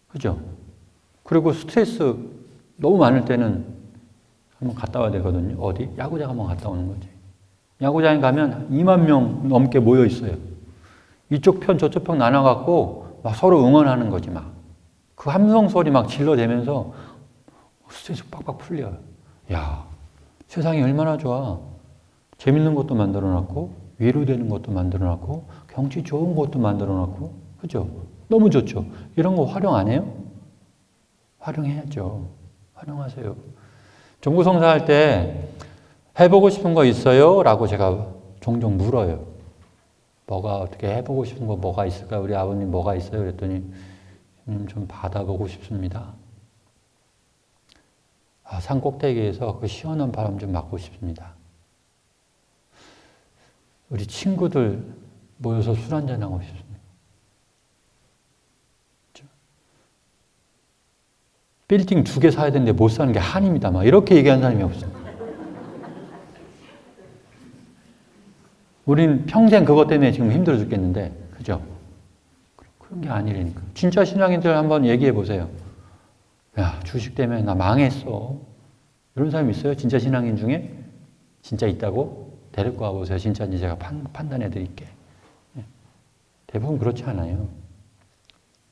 그죠? 그리고 스트레스 너무 많을 때는 한번 갔다 와야 되거든요. 어디? 야구장 한번 갔다 오는 거지. 야구장에 가면 2만 명 넘게 모여 있어요. 이쪽 편 저쪽 편 나눠갖고 막 서로 응원하는 거지 막. 그 함성 소리 막 질러대면서 스트레스 빡빡 풀려요. 야, 세상이 얼마나 좋아. 재밌는 것도 만들어놨고 위로되는 것도 만들어놨고 경치 좋은 것도 만들어놨고 그죠? 너무 좋죠. 이런 거 활용 안 해요? 활용해야죠. 활용하세요. 종구성사 할 때 해보고 싶은 거 있어요? 라고 제가 종종 물어요. 뭐가 어떻게 해보고 싶은 거 뭐가 있을까? 우리 아버님 뭐가 있어요? 그랬더니 좀 받아보고 싶습니다. 산 꼭대기에서 그 시원한 바람 좀 맞고 싶습니다. 우리 친구들 모여서 술 한잔하고 싶습니다. 그렇죠? 빌딩 2개 사야 되는데 못 사는 게 한입니다. 막 이렇게 얘기하는 사람이 없어요. 우린 평생 그것 때문에 지금 힘들어 죽겠는데, 그죠? 그런 게 아니라니까. 진짜 신앙인들 한번 얘기해 보세요. 야, 주식 때문에 나 망했어. 이런 사람 있어요? 진짜 신앙인 중에? 진짜 있다고? 데리고 와보세요. 진짜인지 제가 판단해 드릴게. 대부분 그렇지 않아요.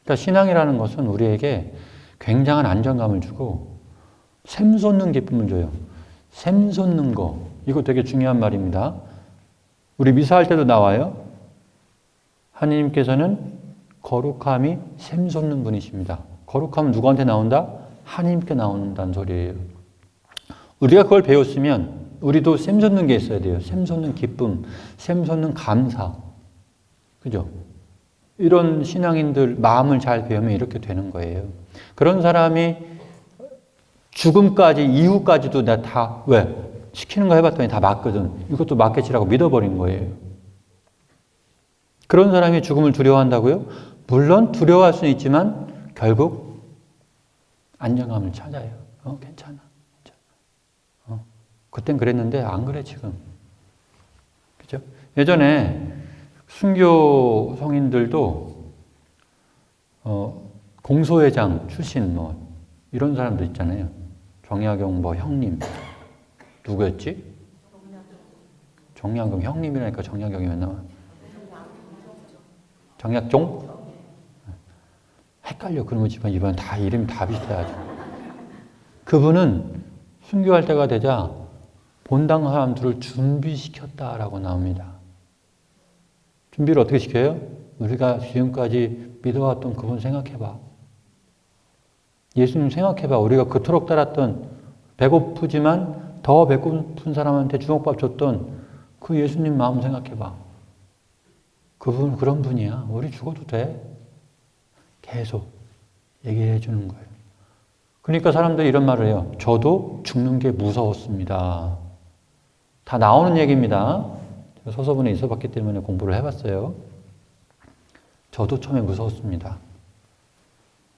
그러니까 신앙이라는 것은 우리에게 굉장한 안정감을 주고 샘솟는 기쁨을 줘요. 샘솟는 거. 이거 되게 중요한 말입니다. 우리 미사할 때도 나와요. 하나님께서는 거룩함이 샘솟는 분이십니다. 거룩함은 누구한테 나온다? 하나님께 나온다는 소리예요. 우리가 그걸 배웠으면 우리도 샘솟는 게 있어야 돼요. 샘솟는 기쁨, 샘솟는 감사. 그죠? 이런 신앙인들 마음을 잘 배우면 이렇게 되는 거예요. 그런 사람이 죽음까지, 이후까지도 나 다, 왜? 시키는 거 해봤더니 다 맞거든. 이것도 맞겠지라고 믿어버린 거예요. 그런 사람이 죽음을 두려워한다고요? 물론 두려워할 수는 있지만 결국 안정감을 찾아요. 괜찮아. 그땐 그랬는데 안 그래 지금. 그죠? 예전에 순교 성인들도 공소회장 출신 이런 사람들 있잖아요. 정약용 형님. 누구였지? 정약용 형님이라니까 정약용이 왜 나와? 정약종? 헷갈려. 그러면 이번엔 다 이름이 다 비슷해가지고. 그분은 순교할 때가 되자 본당 사람들을 준비시켰다라고 나옵니다. 준비를 어떻게 시켜요? 우리가 지금까지 믿어왔던 그분 생각해봐. 예수님 생각해봐. 우리가 그토록 따랐던 배고프지만 더 배고픈 사람한테 주먹밥 줬던 그 예수님 마음 생각해봐. 그분 그런 분이야. 우리 죽어도 돼. 계속 얘기해 주는 거예요. 그러니까 사람들이 이런 말을 해요. 저도 죽는 게 무서웠습니다. 다 나오는 얘기입니다. 서서분에 있어봤기 때문에 공부를 해봤어요. 저도 처음에 무서웠습니다.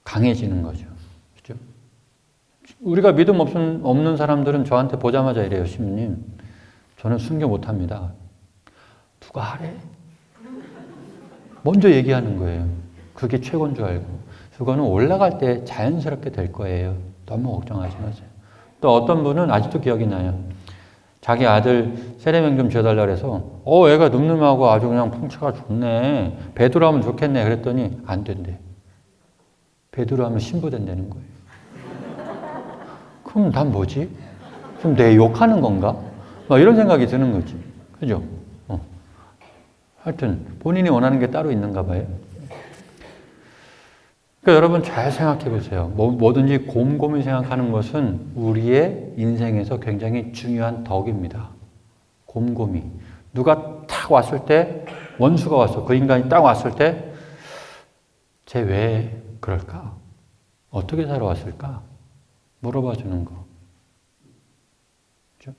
강해지는 거죠. 그죠? 우리가 믿음 없는 사람들은 저한테 보자마자 이래요. 신부님, 저는 순교 못합니다. 누가 하래? 먼저 얘기하는 거예요. 그게 최고인 줄 알고. 그거는 올라갈 때 자연스럽게 될 거예요. 너무 걱정하지 마세요. 또 어떤 분은 아직도 기억이 나요. 자기 아들 세례명 좀 지어달라 그래서 애가 늠름하고 아주 그냥 풍채가 좋네. 베드로 하면 좋겠네. 그랬더니 안 된대. 베드로 하면 신부 된다는 거예요. 그럼 난 뭐지? 그럼 내 욕하는 건가? 막 이런 생각이 드는 거지. 그죠? 하여튼 본인이 원하는 게 따로 있는가 봐요. 그러니까 여러분 잘 생각해 보세요. 뭐든지 곰곰이 생각하는 것은 우리의 인생에서 굉장히 중요한 덕입니다. 곰곰이. 누가 탁 왔을 때, 원수가 왔어. 그 인간이 딱 왔을 때, 쟤 왜 그럴까? 어떻게 살아왔을까? 물어봐 주는 거. 그렇죠?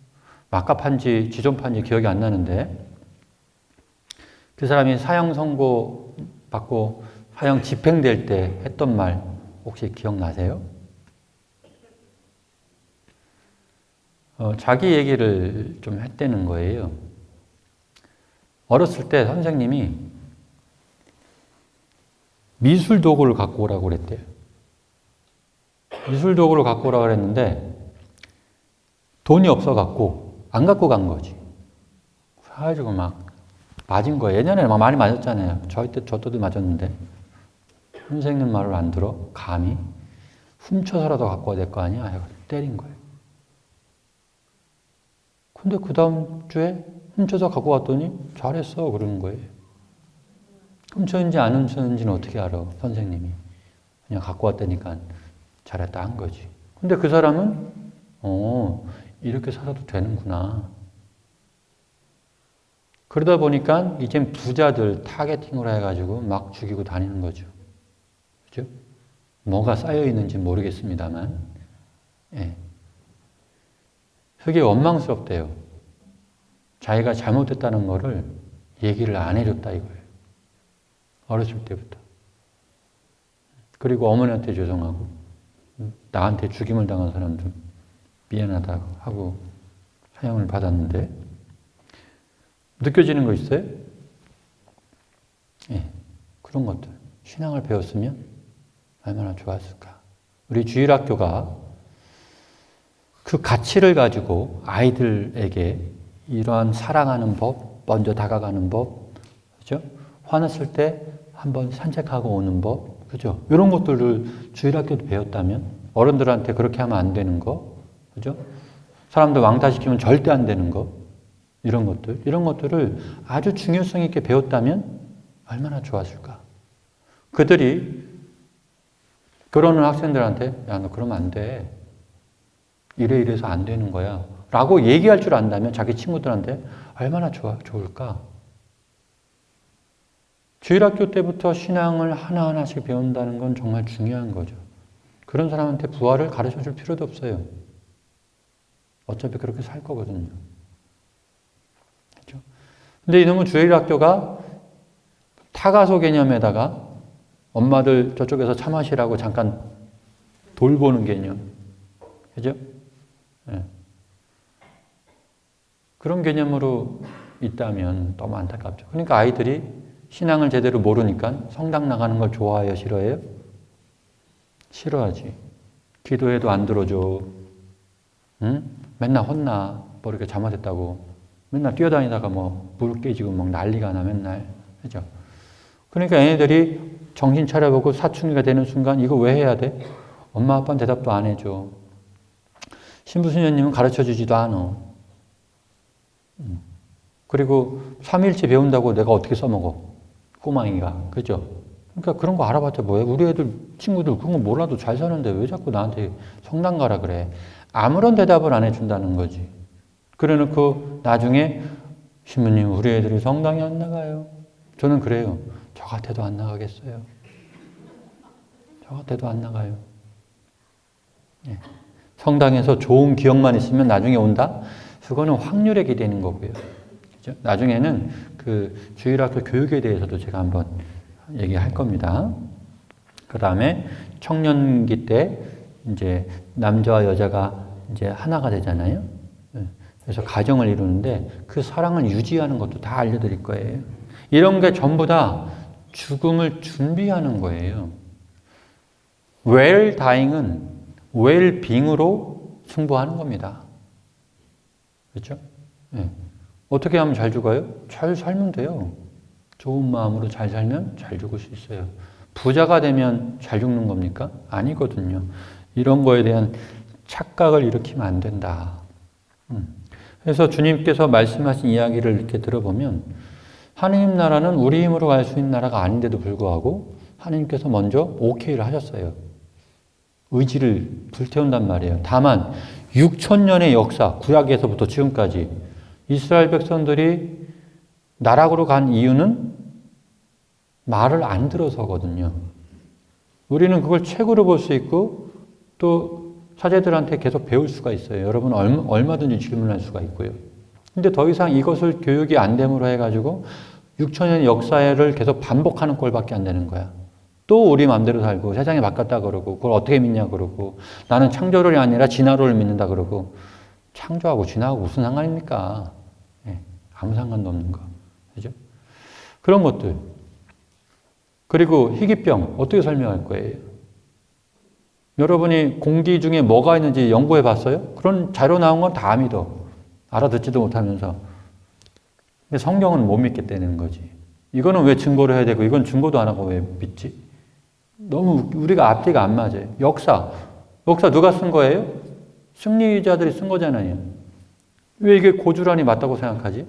막가판지, 지존판지 기억이 안 나는데, 그 사람이 사형 선고 받고 사형 집행될 때 했던 말 혹시 기억나세요? 자기 얘기를 좀 했다는 거예요. 어렸을 때 선생님이 미술 도구를 갖고 오라고 그랬대요. 미술 도구를 갖고 오라고 그랬는데 돈이 없어갖고 안 갖고 간 거지. 그래가지고 막 맞은 거예요. 예전에 막 많이 맞았잖아요. 저 때도 맞았는데. 선생님 말을 안 들어? 감히? 훔쳐서라도 갖고 와야 될 거 아니야? 해서 때린 거예요. 근데 그 다음 주에 훔쳐서 갖고 왔더니 잘했어. 그러는 거예요. 훔쳤는지 안 훔쳤는지는 어떻게 알아? 선생님이. 그냥 갖고 왔다니까 잘했다 한 거지. 근데 그 사람은 이렇게 살아도 되는구나. 그러다 보니까 이젠 부자들 타겟팅으로 해가지고 막 죽이고 다니는 거죠. 그죠? 뭐가 쌓여 있는지 모르겠습니다만, 예. 그게 원망스럽대요. 자기가 잘못했다는 거를 얘기를 안 해줬다 이거예요. 어렸을 때부터. 그리고 어머니한테 죄송하고, 나한테 죽임을 당한 사람들 미안하다고 하고 사형을 받았는데, 느껴지는 거 있어요? 예, 그런 것들. 신앙을 배웠으면 얼마나 좋았을까. 우리 주일학교가 그 가치를 가지고 아이들에게 이러한 사랑하는 법, 먼저 다가가는 법, 그죠? 화났을 때 한번 산책하고 오는 법, 그죠? 이런 것들을 주일학교도 배웠다면 어른들한테 그렇게 하면 안 되는 거, 그죠? 사람들 왕따시키면 절대 안 되는 거, 이런 것들을 아주 중요성 있게 배웠다면 얼마나 좋았을까. 그들이 그러는 학생들한테 야, 너 그러면 안 돼. 이래서 안 되는 거야. 라고 얘기할 줄 안다면 자기 친구들한테 얼마나 좋을까. 주일학교 때부터 신앙을 하나하나씩 배운다는 건 정말 중요한 거죠. 그런 사람한테 부활을 가르쳐 줄 필요도 없어요. 어차피 그렇게 살 거거든요. 그렇죠? 근데 이놈의 주일학교가 타가소 개념에다가 엄마들 저쪽에서 차 마시라고 잠깐 돌보는 개념. 그죠? 네. 그런 개념으로 있다면 너무 안타깝죠. 그러니까 아이들이 신앙을 제대로 모르니까 성당 나가는 걸 좋아해요? 싫어해요? 싫어하지. 기도해도 안 들어줘. 응? 맨날 혼나. 뭐 이렇게 잘못했다고. 맨날 뛰어다니다가 물 깨지고 난리가 나 맨날. 그죠? 그러니까 얘네들이 정신 차려보고 사춘기가 되는 순간 이거 왜 해야 돼? 엄마 아빠는 대답도 안 해줘. 신부수녀님은 가르쳐주지도 않아. 그리고 3일째 배운다고 내가 어떻게 써먹어? 꼬망이가. 그죠? 그러니까 그런 거 알아봤자 뭐해? 우리 애들, 친구들 그런 거 몰라도 잘 사는데 왜 자꾸 나한테 성당 가라 그래? 아무런 대답을 안 해준다는 거지. 그래 놓고 나중에 신부님 우리 애들이 성당에 안 나가요. 저는 그래요. 저 같아도 안 나가겠어요. 저 같아도 안 나가요. 예. 성당에서 좋은 기억만 있으면 나중에 온다? 그거는 확률에 기대는 거고요. 그죠? 나중에는 그 주일학교 교육에 대해서도 제가 한번 얘기할 겁니다. 그 다음에 청년기 때 이제 남자와 여자가 이제 하나가 되잖아요. 그래서 가정을 이루는데 그 사랑을 유지하는 것도 다 알려드릴 거예요. 이런 게 전부 다 죽음을 준비하는 거예요. 웰 다잉은 웰 빙으로 승부하는 겁니다. 그렇죠? 네. 어떻게 하면 잘 죽어요? 잘 살면 돼요. 좋은 마음으로 잘 살면 잘 죽을 수 있어요. 부자가 되면 잘 죽는 겁니까? 아니거든요. 이런 거에 대한 착각을 일으키면 안 된다. 그래서 주님께서 말씀하신 이야기를 이렇게 들어보면 하느님 나라는 우리 힘으로 갈 수 있는 나라가 아닌데도 불구하고 하느님께서 먼저 오케이를 하셨어요. 의지를 불태운단 말이에요. 다만 6,000년의 역사, 구약에서부터 지금까지 이스라엘 백성들이 나락으로 간 이유는 말을 안 들어서거든요. 우리는 그걸 책으로 볼 수 있고 또 사제들한테 계속 배울 수가 있어요. 여러분 얼마든지 질문할 수가 있고요. 근데 더 이상 이것을 교육이 안 됨으로 해가지고 6,000년 역사를 계속 반복하는 꼴밖에 안 되는 거야. 또 우리 마음대로 살고 세상에 바꿨다 그러고 그걸 어떻게 믿냐 그러고 나는 창조론이 아니라 진화론을 믿는다 그러고 창조하고 진화하고 무슨 상관입니까? 네, 아무 상관도 없는 거. 그죠? 그런 것들. 그리고 희귀병 어떻게 설명할 거예요? 여러분이 공기 중에 뭐가 있는지 연구해 봤어요? 그런 자료 나온 건 다 믿어. 알아듣지도 못하면서. 근데 성경은 못 믿겠다는 거지. 이거는 왜 증거를 해야 되고 이건 증거도 안 하고 왜 믿지? 너무 우리가 앞뒤가 안 맞아요. 역사 누가 쓴 거예요? 승리자들이 쓴 거잖아요. 왜 이게 고주란이 맞다고 생각하지?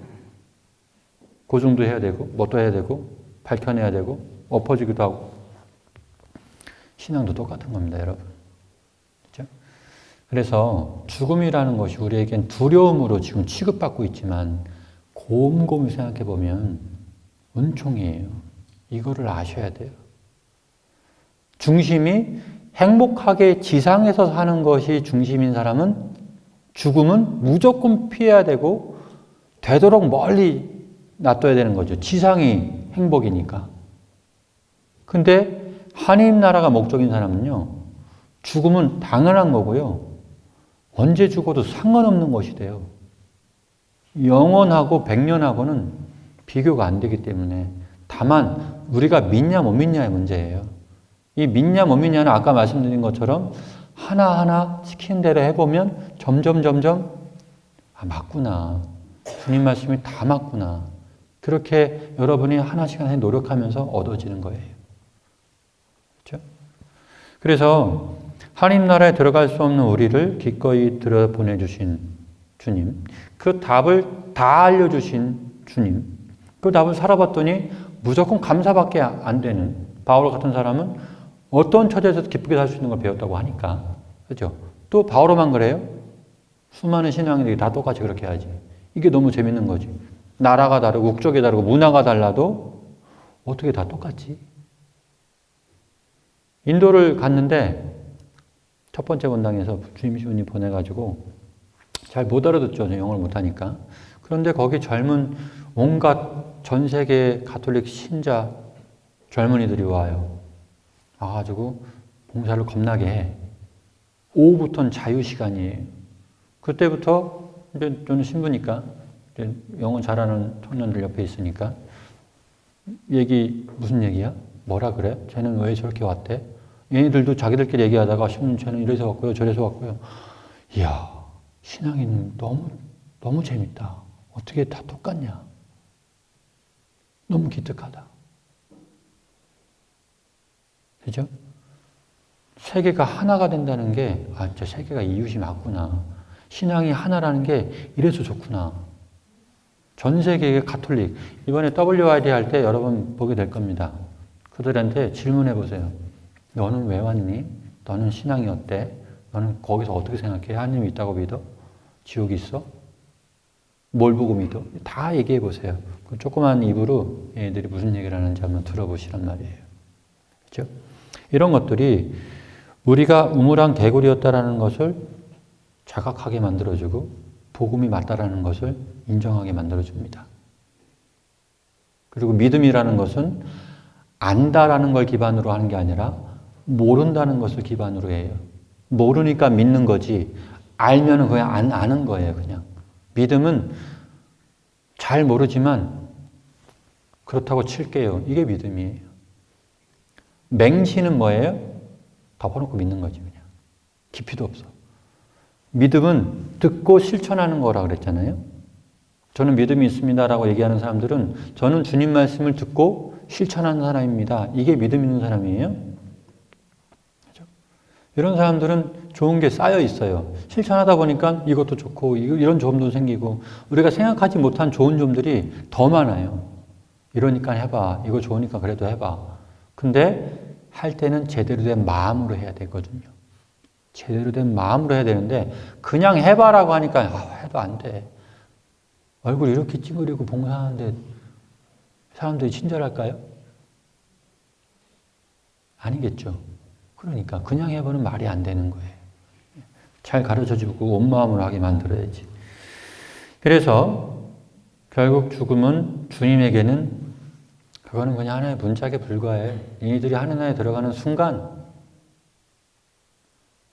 고증도 해야 되고 뭣도 해야 되고 밝혀내야 되고 엎어지기도 하고 신앙도 똑같은 겁니다, 여러분. 그렇죠? 그래서 죽음이라는 것이 우리에겐 두려움으로 지금 취급받고 있지만 곰곰이 생각해 보면 은총이에요. 이거를 아셔야 돼요. 중심이 행복하게 지상에서 사는 것이 중심인 사람은 죽음은 무조건 피해야 되고 되도록 멀리 놔둬야 되는 거죠. 지상이 행복이니까. 근데 하나님 나라가 목적인 사람은요. 죽음은 당연한 거고요. 언제 죽어도 상관없는 것이 돼요. 영원하고 백년하고는 비교가 안 되기 때문에 다만 우리가 믿냐 못 믿냐의 문제예요. 이 믿냐 못 믿냐는 아까 말씀드린 것처럼 하나하나 시키는 대로 해보면 점점 맞구나. 주님 말씀이 다 맞구나. 그렇게 여러분이 하나씩 노력하면서 얻어지는 거예요. 그렇죠? 그래서 하나님 나라에 들어갈 수 없는 우리를 기꺼이 들여보내주신 주님, 그 답을 다 알려주신 주님, 그 답을 살아봤더니 무조건 감사밖에 안 되는 바울 같은 사람은 어떤 처지에서도 기쁘게 살 수 있는 걸 배웠다고 하니까. 그렇죠? 또 바울만 그래요? 수많은 신앙인들이 다 똑같이 그렇게 하지. 이게 너무 재밌는 거지. 나라가 다르고 국적이 다르고 문화가 달라도 어떻게 다 똑같지? 인도를 갔는데 첫 번째 원당에서 주임신부님 보내가지고 잘 못 알아듣죠. 영어를 못하니까. 그런데 거기 젊은 온갖 전 세계 가톨릭 신자 젊은이들이 와요. 와가지고 봉사를 겁나게 해. 오후부터는 자유시간이에요. 그때부터 이제 저는 신부니까 이제 영어 잘하는 청년들 옆에 있으니까 무슨 얘기야? 뭐라 그래? 쟤는 왜 저렇게 왔대? 얘네들도 자기들끼리 얘기하다가 신부님 쟤는 이래서 왔고요. 저래서 왔고요. 이야, 신앙이 너무 재밌다. 어떻게 다 똑같냐? 너무 기특하다. 그죠? 세계가 하나가 된다는 게, 진짜 세계가 이웃이 맞구나. 신앙이 하나라는 게 이래서 좋구나. 전 세계의 가톨릭, 이번에 WID 할 때 여러분 보게 될 겁니다. 그들한테 질문해 보세요. 너는 왜 왔니? 너는 신앙이 어때? 너는 거기서 어떻게 생각해? 하나님이 있다고 믿어? 지옥이 있어? 뭘 보고 믿어? 다 얘기해 보세요. 그 조그만 입으로 얘들이 무슨 얘기를 하는지 한번 들어보시란 말이에요. 그렇죠? 이런 것들이 우리가 우물안 개구리였다라는 것을 자각하게 만들어주고 복음이 맞다라는 것을 인정하게 만들어줍니다. 그리고 믿음이라는 것은 안다라는 걸 기반으로 하는 게 아니라 모른다는 것을 기반으로 해요. 모르니까 믿는 거지 알면은 그냥 안 아는 거예요. 그냥 믿음은 잘 모르지만 그렇다고 칠게요. 이게 믿음이에요. 맹신은 뭐예요? 덮어놓고 믿는 거지 그냥. 깊이도 없어. 믿음은 듣고 실천하는 거라 그랬잖아요. 저는 믿음이 있습니다라고 얘기하는 사람들은 저는 주님 말씀을 듣고 실천하는 사람입니다. 이게 믿음 있는 사람이에요. 그렇죠? 이런 사람들은 좋은 게 쌓여 있어요. 실천하다 보니까 이것도 좋고 이런 점도 생기고 우리가 생각하지 못한 좋은 점들이 더 많아요. 이러니까 해봐. 이거 좋으니까 그래도 해봐. 근데 할 때는 제대로 된 마음으로 해야 되거든요. 제대로 된 마음으로 해야 되는데 그냥 해봐라고 하니까 해도 안 돼. 얼굴 이렇게 찡그리고 봉사하는데 사람들이 친절할까요? 아니겠죠. 그러니까 그냥 해보는 말이 안 되는 거예요. 잘 가르쳐주고 온 마음으로 하게 만들어야지. 그래서 결국 죽음은 주님에게는 그거는 그냥 하나의 문짝에 불과해. 이들이 하늘나라에 들어가는 순간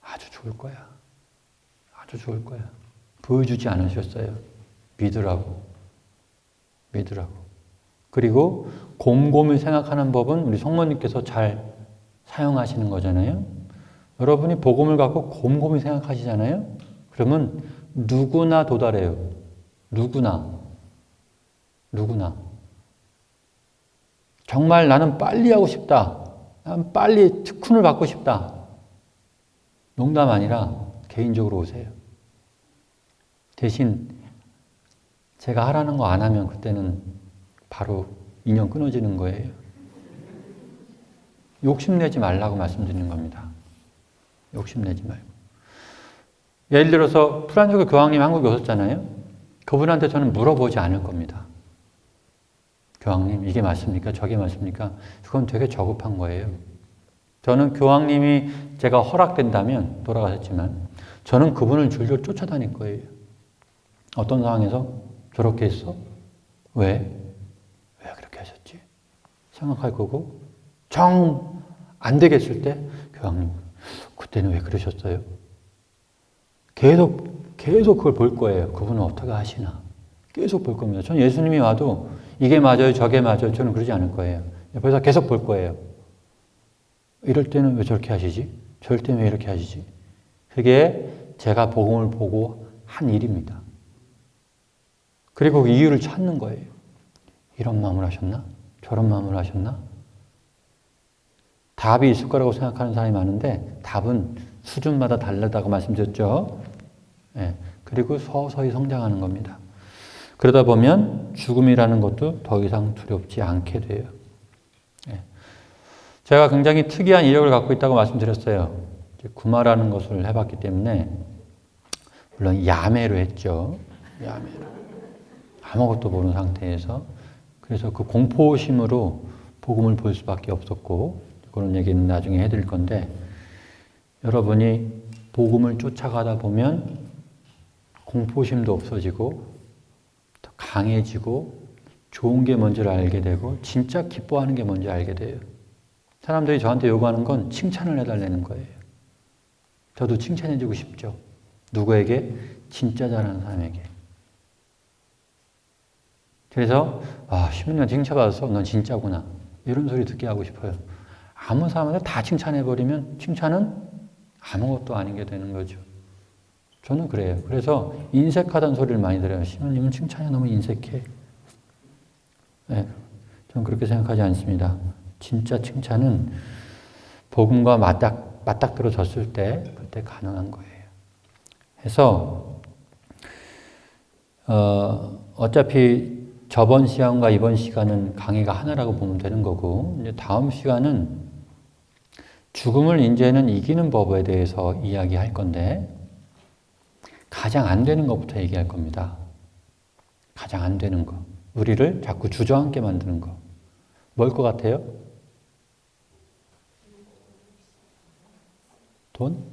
아주 좋을 거야. 아주 좋을 거야. 보여주지 않으셨어요. 믿으라고. 믿으라고. 그리고 곰곰이 생각하는 법은 우리 성모님께서 잘 사용하시는 거잖아요. 여러분이 복음을 갖고 곰곰이 생각하시잖아요. 그러면 누구나 도달해요. 누구나. 정말 나는 빨리 하고 싶다. 난 빨리 특훈을 받고 싶다. 농담 아니라 개인적으로 오세요. 대신 제가 하라는 거 안 하면 그때는 바로 인연 끊어지는 거예요. 욕심내지 말라고 말씀드리는 겁니다. 욕심내지 말고. 예를 들어서 프란치스코 교황님 한국에 오셨잖아요. 그분한테 저는 물어보지 않을 겁니다. 교황님 이게 맞습니까? 저게 맞습니까? 그건 되게 저급한 거예요. 저는 교황님이 제가 허락된다면 돌아가셨지만 저는 그분을 줄줄 쫓아다닐 거예요. 어떤 상황에서 저렇게 했어? 왜 그렇게 하셨지? 생각할 거고 정 안 되겠을 때 교황님 그때는 왜 그러셨어요? 계속 그걸 볼 거예요. 그분은 어떻게 하시나? 계속 볼 겁니다. 저는 예수님이 와도 이게 맞아요, 저게 맞아요. 저는 그러지 않을 거예요. 옆에서 계속 볼 거예요. 이럴 때는 왜 저렇게 하시지? 저럴 때는 왜 이렇게 하시지? 그게 제가 복음을 보고 한 일입니다. 그리고 그 이유를 찾는 거예요. 이런 마음을 하셨나? 저런 마음을 하셨나? 답이 있을 거라고 생각하는 사람이 많은데 답은 수준마다 다르다고 말씀드렸죠. 예. 그리고 서서히 성장하는 겁니다. 그러다 보면 죽음이라는 것도 더 이상 두렵지 않게 돼요. 예. 제가 굉장히 특이한 이력을 갖고 있다고 말씀드렸어요. 구마라는 것을 해봤기 때문에 물론 야매로 했죠. 야매로. 아무것도 모르는 상태에서 그래서 그 공포심으로 복음을 볼 수밖에 없었고 그런 얘기는 나중에 해드릴 건데 여러분이 복음을 쫓아가다 보면 공포심도 없어지고 더 강해지고 좋은 게 뭔지를 알게 되고 진짜 기뻐하는 게 뭔지 알게 돼요. 사람들이 저한테 요구하는 건 칭찬을 해달라는 거예요. 저도 칭찬해주고 싶죠. 누구에게? 진짜 잘하는 사람에게. 그래서 신문이가 칭찬받았어. 넌 진짜구나. 이런 소리 듣게 하고 싶어요. 아무 사람한테 다 칭찬해버리면 칭찬은 아무것도 아닌 게 되는 거죠. 저는 그래요. 그래서 인색하다는 소리를 많이 들어요. 신부님은 칭찬이 너무 인색해. 네, 저는 그렇게 생각하지 않습니다. 진짜 칭찬은 복음과 맞닥뜨려졌을 때 그때 가능한 거예요. 그래서 어차피 저번 시간과 이번 시간은 강의가 하나라고 보면 되는 거고 이제 다음 시간은 죽음을 이제는 이기는 법에 대해서 이야기할 건데 가장 안 되는 것부터 얘기할 겁니다. 가장 안 되는 거. 우리를 자꾸 주저앉게 만드는 거. 뭘 것 같아요? 돈?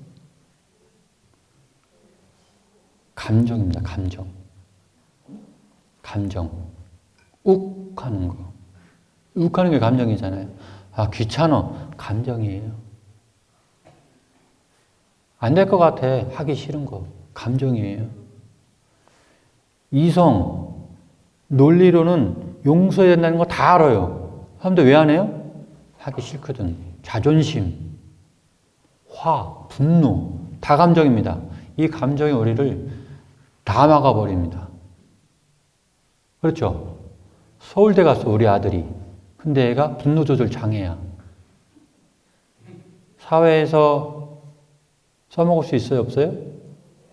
감정입니다. 감정. 감정. 욱 하는 거. 욱 하는 게 감정이잖아요. 아, 귀찮아. 감정이에요. 안 될 것 같아. 하기 싫은 거. 감정이에요. 이성, 논리로는 용서해야 된다는 거 다 알아요. 사람들 왜 안 해요? 하기 싫거든. 자존심, 화, 분노, 다 감정입니다. 이 감정이 우리를 다 막아버립니다. 그렇죠? 서울대 갔어, 우리 아들이. 근데 애가 분노 조절 장애야. 사회에서 써먹을 수 있어요, 없어요?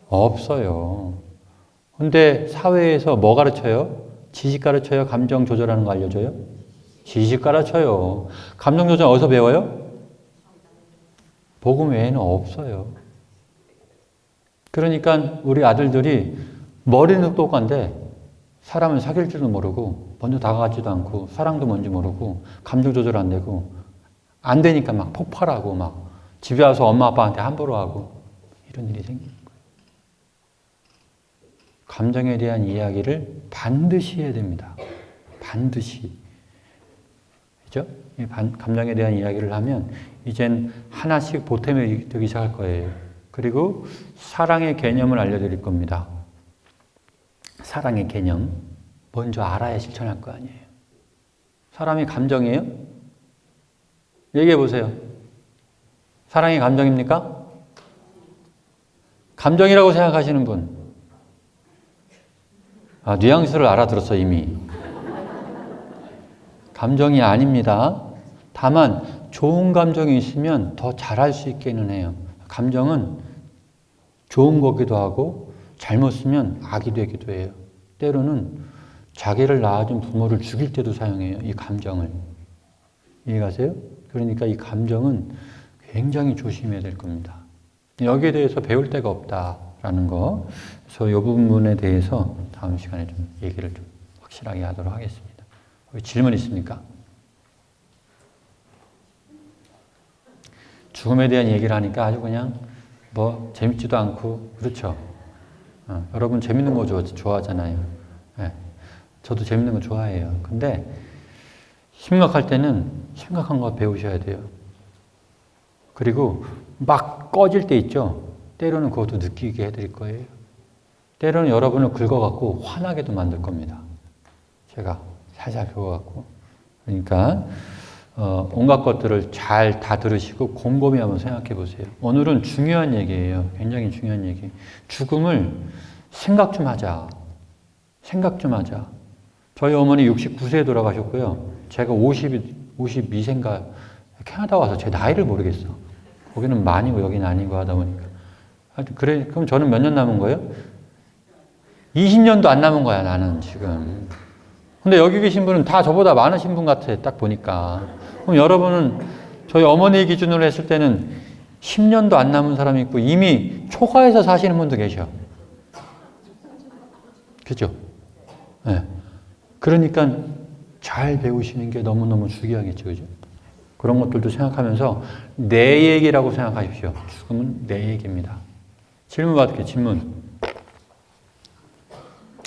없어요. 근데 사회에서 뭐 가르쳐요? 지식 가르쳐요? 감정 조절하는 거 알려줘요? 지식 가르쳐요. 감정 조절 어디서 배워요? 복음 외에는 없어요. 그러니까 우리 아들들이 머리는 똑똑한데 사람을 사귈 줄도 모르고 먼저 다가가지도 않고 사랑도 뭔지 모르고 감정 조절 안 되고 안 되니까 막 폭발하고 막 집에 와서 엄마 아빠한테 함부로 하고 이런 일이 생기는 거예요. 감정에 대한 이야기를 반드시 해야 됩니다. 반드시. 그죠? 감정에 대한 이야기를 하면 이젠 하나씩 보탬이 되기 시작할 거예요. 그리고 사랑의 개념을 알려드릴 겁니다. 사랑의 개념. 먼저 알아야 실천할 거 아니에요. 사람이 감정이에요? 얘기해 보세요. 사랑이 감정입니까? 감정이라고 생각하시는 분. 아, 뉘앙스를 알아들었어, 이미. 감정이 아닙니다. 다만 좋은 감정이 있으면 더 잘할 수 있기는 해요. 감정은 좋은 거기도 하고 잘못 쓰면 악이 되기도 해요. 때로는 자기를 낳아준 부모를 죽일 때도 사용해요. 이 감정을. 이해가세요? 그러니까 이 감정은 굉장히 조심해야 될 겁니다. 여기에 대해서 배울 데가 없다라는 거. 그래서 이 부분에 대해서 다음 시간에 좀 얘기를 좀 확실하게 하도록 하겠습니다. 질문 있습니까? 죽음에 대한 얘기를 하니까 아주 그냥 뭐 재밌지도 않고 그렇죠. 여러분 재밌는 거 좋아하잖아요. 네. 저도 재밌는 거 좋아해요. 근데 심각할 때는 심각한 거 배우셔야 돼요. 그리고 막 꺼질 때 있죠. 때로는 그것도 느끼게 해드릴 거예요. 때로는 여러분을 긁어갖고 화나게도 만들 겁니다. 제가 살살 긁어갖고. 그러니까 온갖 것들을 잘 다 들으시고 곰곰이 한번 생각해 보세요. 오늘은 중요한 얘기예요. 굉장히 중요한 얘기. 죽음을 생각 좀 하자. 생각 좀 하자. 저희 어머니 69세에 돌아가셨고요. 제가 52세인가 캐나다 와서 제 나이를 모르겠어. 거기는 만이고 여기는 아니고 하다 보니까. 하여튼 그래, 그럼 저는 몇 년 남은 거예요? 20년도 안 남은 거야, 나는 지금. 근데 여기 계신 분은 다 저보다 많으신 분 같아, 딱 보니까. 그럼 여러분은 저희 어머니 기준으로 했을 때는 10년도 안 남은 사람이 있고 이미 초과해서 사시는 분도 계셔. 그죠? 네. 그러니까 잘 배우시는 게 너무너무 중요하겠죠. 그죠? 그런 것들도 생각하면서 내 얘기라고 생각하십시오. 죽음은 내 얘기입니다. 질문 받을게요. 질문.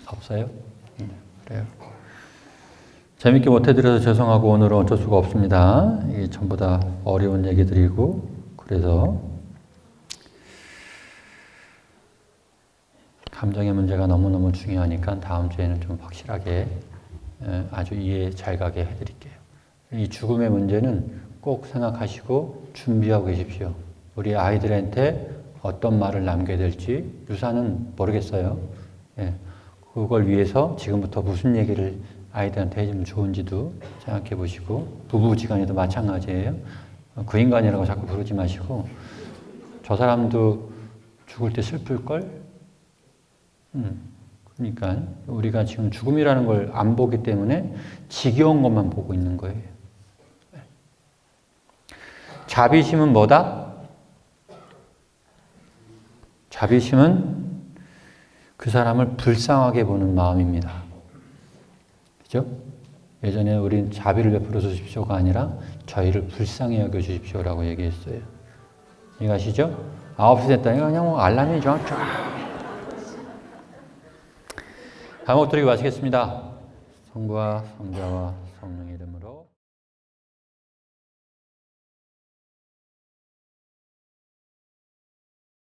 없어요? 그래요. 재밌게 못해드려서 죄송하고 오늘은 어쩔 수가 없습니다. 이게 전부 다 어려운 얘기들이고 그래서 감정의 문제가 너무너무 중요하니까 다음 주에는 좀 확실하게 아주 이해 잘 가게 해드릴게요. 이 죽음의 문제는 꼭 생각하시고 준비하고 계십시오. 우리 아이들한테 어떤 말을 남겨야 될지 유사는 모르겠어요. 예, 그걸 위해서 지금부터 무슨 얘기를 아이들한테 해주면 좋은지도 생각해 보시고 부부지간에도 마찬가지예요. 그 인간이라고 자꾸 부르지 마시고 저 사람도 죽을 때 슬플걸? 그러니까 우리가 지금 죽음이라는 걸 안 보기 때문에 지겨운 것만 보고 있는 거예요. 자비심은 뭐다? 자비심은 그 사람을 불쌍하게 보는 마음입니다. 그죠? 예전에 우린 자비를 베풀어 주십시오가 아니라 저희를 불쌍히 여겨 주십시오라고 얘기했어요. 이해가시죠? 9시 됐다니까 그냥 뭐 알람이 쫙 다 먹도록 마치겠습니다. 성부와 성자와 성령의 이름으로.